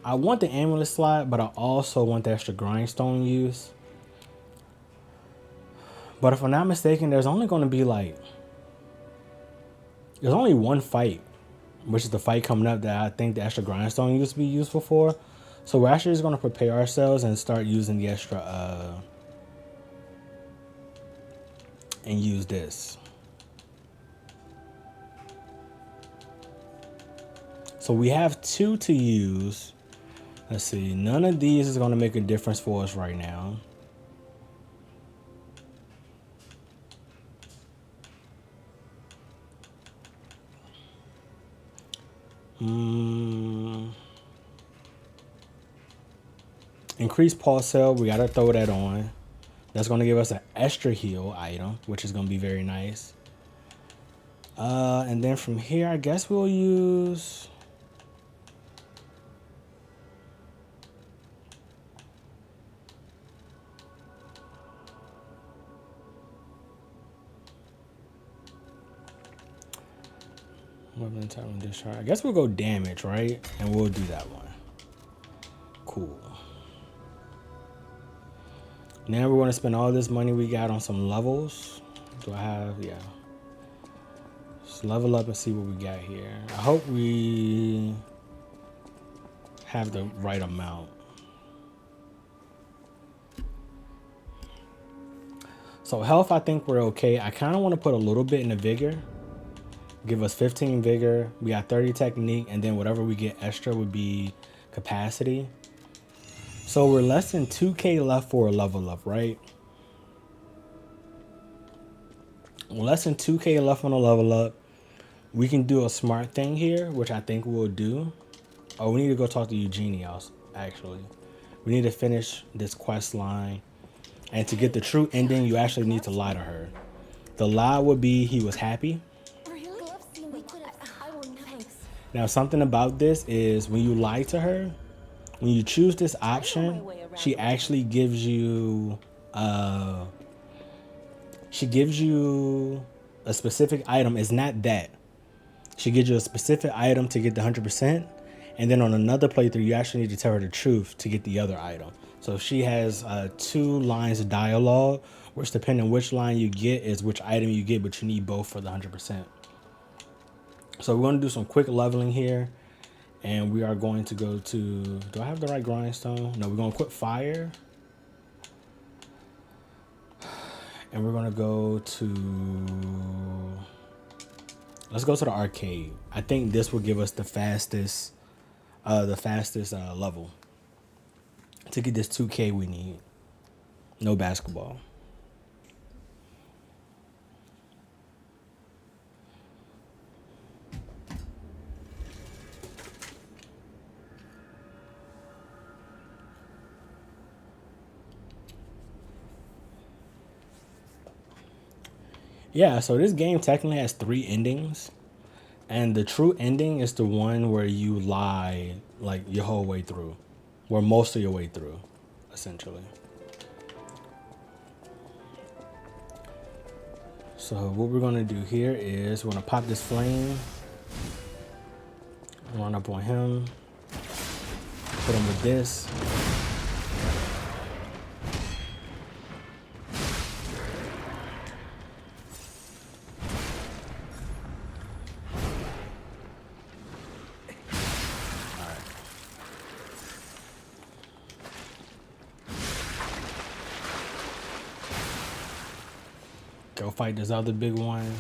S1: I want the amulet slot, but I also want the extra grindstone use. But if I'm not mistaken, there's only going to be there's only one fight, which is the fight coming up that I think the extra grindstone used to be useful for. So we're actually just going to prepare ourselves and start using the extra and use this. So we have 2 to use. Let's see. None of these is going to make a difference for us right now. Increased pulse cell. We got to throw that on. That's going to give us an extra heal item, which is going to be very nice. And then from here, I guess we'll use... Weapon type and discharge. I guess we'll go damage, right? And we'll do that one. Cool. Now we're going to spend all this money we got on some levels. Do I have? Yeah. Just level up and see what we got here. I hope we have the right amount. So health, I think we're okay. I kind of want to put a little bit in the vigor. Give us 15 vigor. We got 30 technique, and then whatever we get extra would be capacity. So we're less than 2k left for a level up, right? Less than 2k left on a level up. We can do a smart thing here, which I think we'll do. Oh, we need to go talk to Eugenie else, actually. We need to finish this quest line. And to get the true ending, you actually need to lie to her. The lie would be he was happy. Now, something about this is when you lie to her, when you choose this option, she actually gives you a specific item. It's not that. She gives you a specific item to get the 100%. And then on another playthrough, you actually need to tell her the truth to get the other item. So if she has 2 lines of dialogue, which depending on which line you get is which item you get, but you need both for the 100%. So we're going to do some quick leveling here, and we are going to go to, do I have the right grindstone? No, we're going to quit fire. And we're going to go to, let's go to the arcade. I think this will give us the fastest level to get this 2k we need. No basketball. Yeah, so this game technically has 3 endings. And the true ending is the one where you lie like your whole way through. Or most of your way through, essentially. So what we're going to do here is we're going to pop this flame. Run up on him. Put him with this. Go fight this other big one.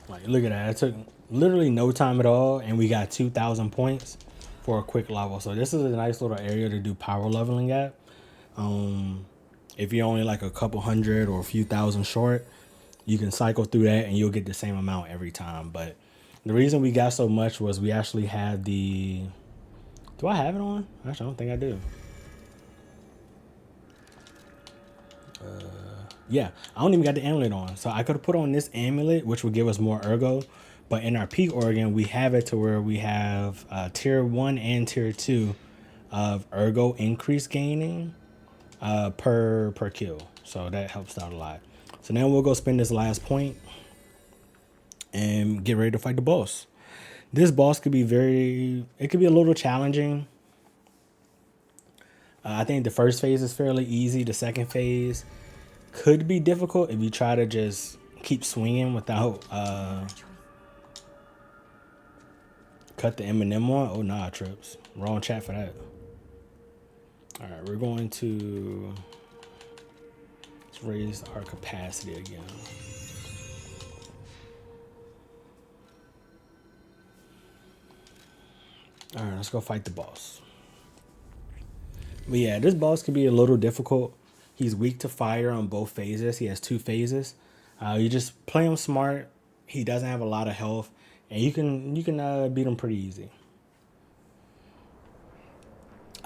S1: Like, look at that. It took literally no time at all, and we got 2,000 points for a quick level. So this is a nice little area to do power leveling at. If you're only like a couple hundred or a few thousand short, you can cycle through that and you'll get the same amount every time. But the reason we got so much was we actually had the... Do I have it on? Actually, I don't think I do. Yeah, I don't even got the amulet on. So I could have put on this amulet, which would give us more ergo. But in our peak organ, we have it to where we have tier 1 and tier 2 of ergo increase gaining per kill. So that helps out a lot. So now we'll go spend this last point and get ready to fight the boss. This boss could be it could be a little challenging. I think the first phase is fairly easy. The second phase could be difficult if you try to just keep swinging without cut the M&M on. Oh nah, trips. Wrong chat for that. All right, we're going to raise our capacity again. All right, let's go fight the boss. But yeah, this boss can be a little difficult. He's weak to fire on both phases. He has 2 phases. You just play him smart. He doesn't have a lot of health, and you can beat him pretty easy.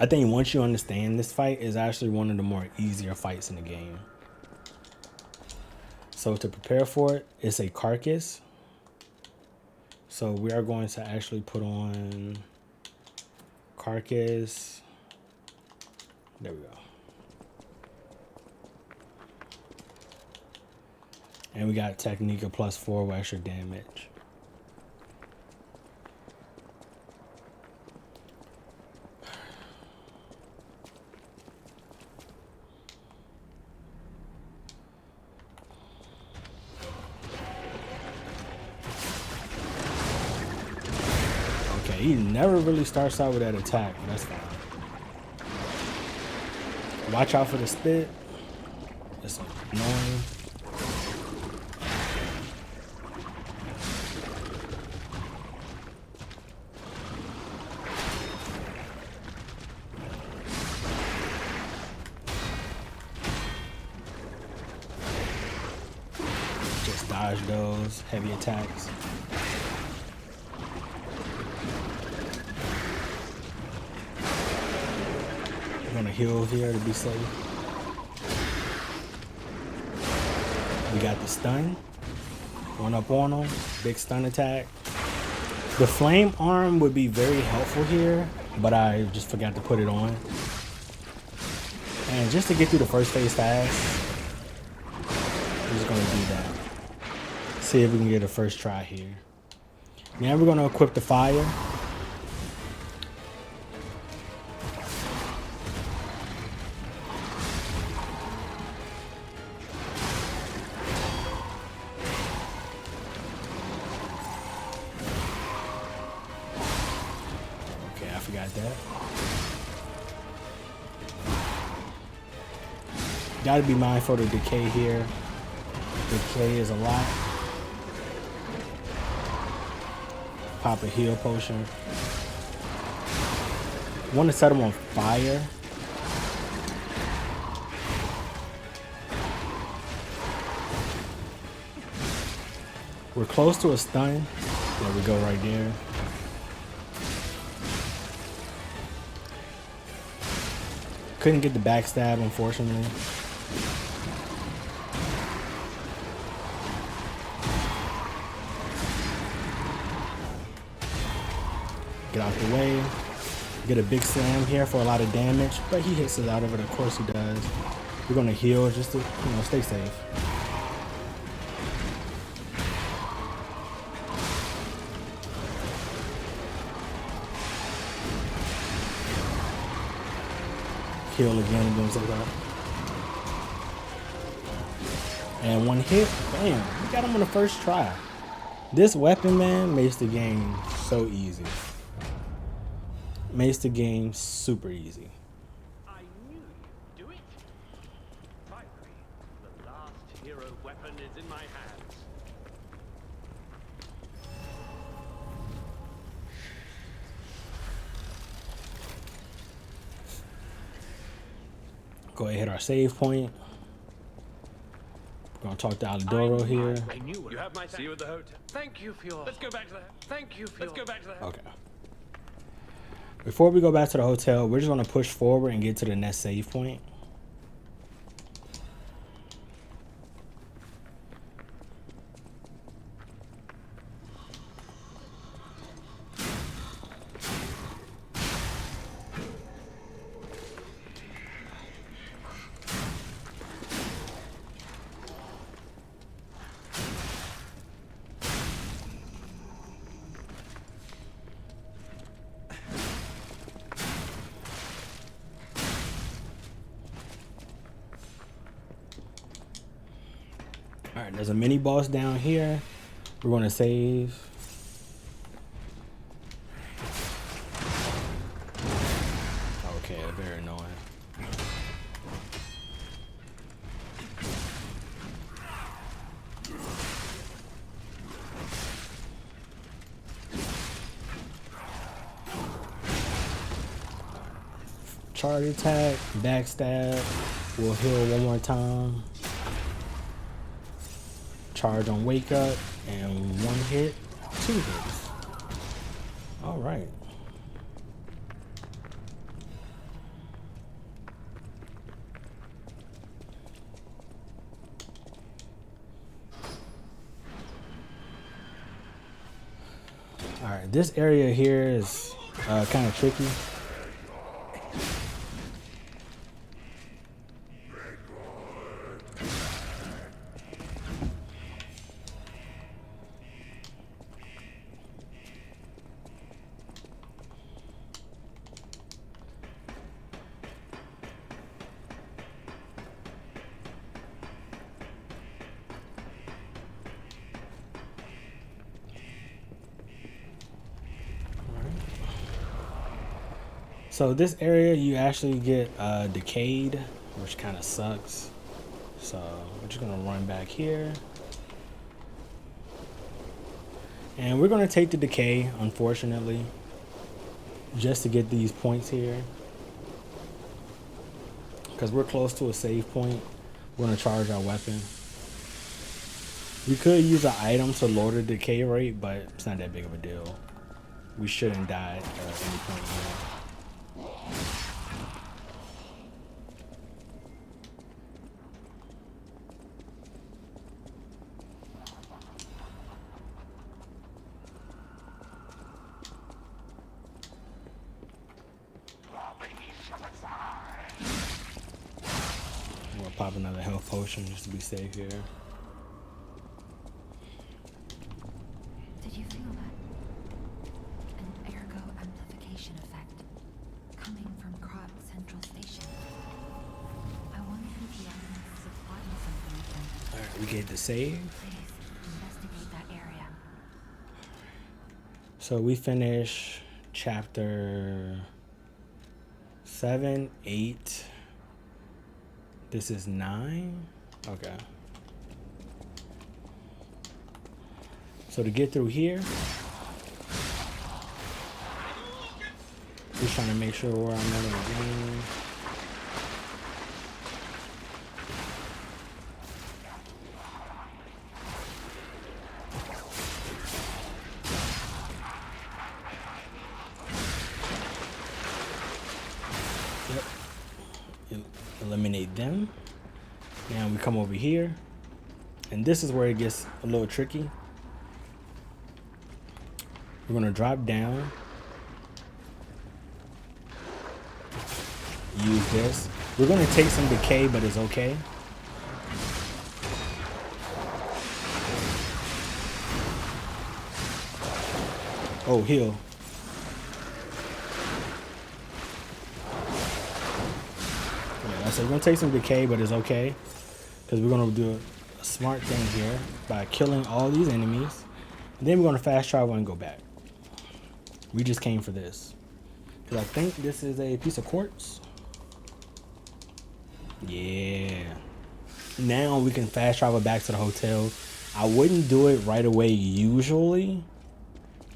S1: I think once you understand this fight is actually one of the more easier fights in the game. So to prepare for it, it's a carcass. So we are going to actually put on carcass. There we go. And we got Technica +4 with extra damage. Okay, he never really starts out with that attack, but that's fine. Watch out for the spit. It's annoying. Just dodge those heavy attacks. I'm gonna heal here to be safe. We got the stun. One up on him. Big stun attack. The flame arm would be very helpful here, but I just forgot to put it on. And just to get through the first phase fast, I'm just gonna do that. See if we can get a first try here. Now we're gonna equip the fire. Okay, I forgot that. Gotta be mindful of the decay here. Decay is a lot. Pop a heal potion. Want to set him on fire. We're close to a stun. There we go, right there. Couldn't get the backstab, unfortunately. Get out the way. Get a big slam here for a lot of damage, but he hits us out of it. Of course he does. We're gonna heal just to, stay safe. Heal again and then take out. And one hit, bam, we got him on the first try. This weapon, man, makes the game so easy. Makes the game super easy.
S3: I knew you'd do it. Finally, the last hero weapon is in my hands.
S1: Go ahead, hit our save point. We're gonna talk to Alidoro here.
S3: I knew you have my see you at the hotel. Thank you for your. Let's go back to that. Thank you for. Let's go back to that.
S1: Okay. Before we go back to the hotel, we're just gonna push forward and get to the next save point. All right, there's a mini boss down here. We're gonna save. Okay, very annoying. Charge attack, backstab. We'll heal one more time. Charge on wake up, and one hit, 2 hits. All right. All right, this area here is kind of tricky. So this area, you actually get decayed, which kind of sucks. So we're just gonna run back here. And we're gonna take the decay, unfortunately, just to get these points here. Because we're close to a save point. We're gonna charge our weapon. We could use an item to lower the decay rate, but it's not that big of a deal. We shouldn't die at any point here. We'll pop another health potion just to be safe here.
S5: Did you feel that? An ergo amplification effect coming from Krat Central Station. I wonder if the elements is plotting something with them.
S1: Alright, we get the save.
S5: Please investigate that area.
S1: So we finish chapter 7, 8. This is 9. Okay. So to get through here, just trying to make sure where I'm at in the game. Eliminate them. Now we come over here, and this is where it gets a little tricky. We're gonna drop down, use this. We're gonna take some decay, but it's okay. Oh, heal. So we're gonna take some decay, but it's okay because we're gonna do a smart thing here by killing all these enemies, Then we're gonna fast travel and go back. We just came for this. Cause I think this is a piece of quartz. Yeah. Now we can fast travel back to the hotel. I wouldn't do it right away usually.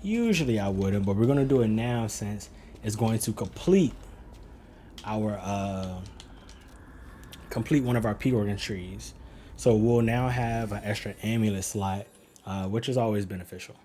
S1: Usually I wouldn't, but we're gonna do it now since it's going to complete our complete one of our P organ trees. So we'll now have an extra amulet slot, which is always beneficial.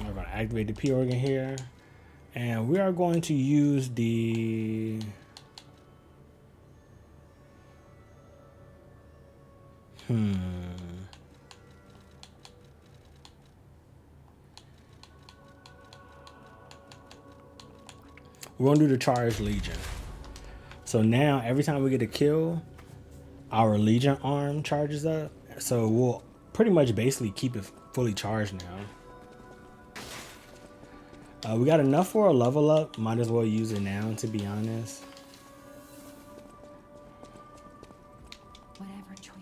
S1: We're going to activate the P organ here. And we are going to use the... We're going to do the Charged Legion. So now, every time we get a kill, our Legion arm charges up. So we'll pretty much basically keep it fully charged now. We got enough for a level up. Might as well use it now, to be honest.
S5: Whatever choice.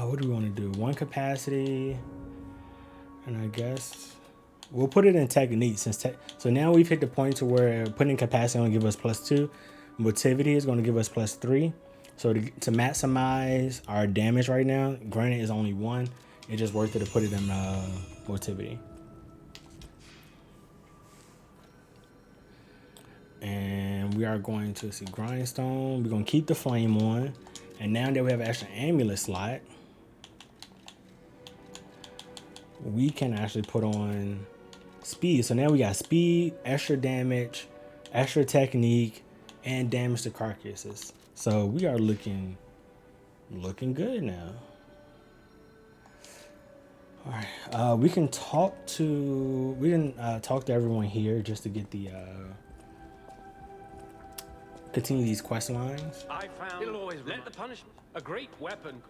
S1: What do we want to do? One capacity. And I guess we'll put it in technique since so now we've hit the point to where putting capacity going to give us +2. Motivity is going to give us +3. So to maximize our damage right now, granted is only 1. It's just worth it to put it in motivity. And we are going to see grindstone. We're going to keep the flame on. And now that we have an extra amulet slot, we can actually put on speed. So now we got speed, extra damage, extra technique, and damage to carcasses. So we are looking good now. All right, we can talk to everyone here just to get the continue these quest lines.
S3: I found. It'll always let the punishment. A great weapon.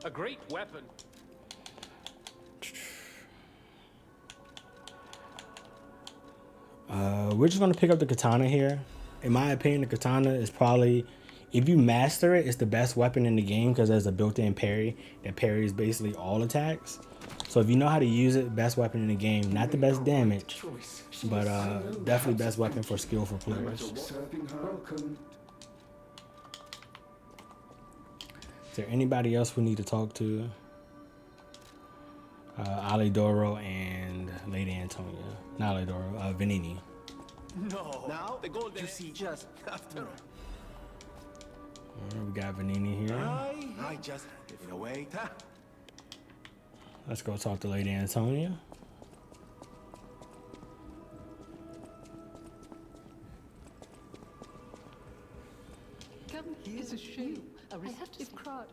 S3: A great weapon.
S1: We're just gonna pick up the katana here. In my opinion, the katana is probably, if you master it, it's the best weapon in the game because there's a built-in parry that parries basically all attacks. So if you know how to use it, best weapon in the game. Not the best damage, but definitely best weapon for skillful players. Is there anybody else we need to talk to? Alidoro and Lady Antonia. Not Alidoro, Venini.
S3: No. Now the gold you see just after.
S1: We got Venini here.
S3: I just if you wait.
S1: Let's go talk to Lady Antonia.
S8: Come, here's a shoe. A receptive crowd.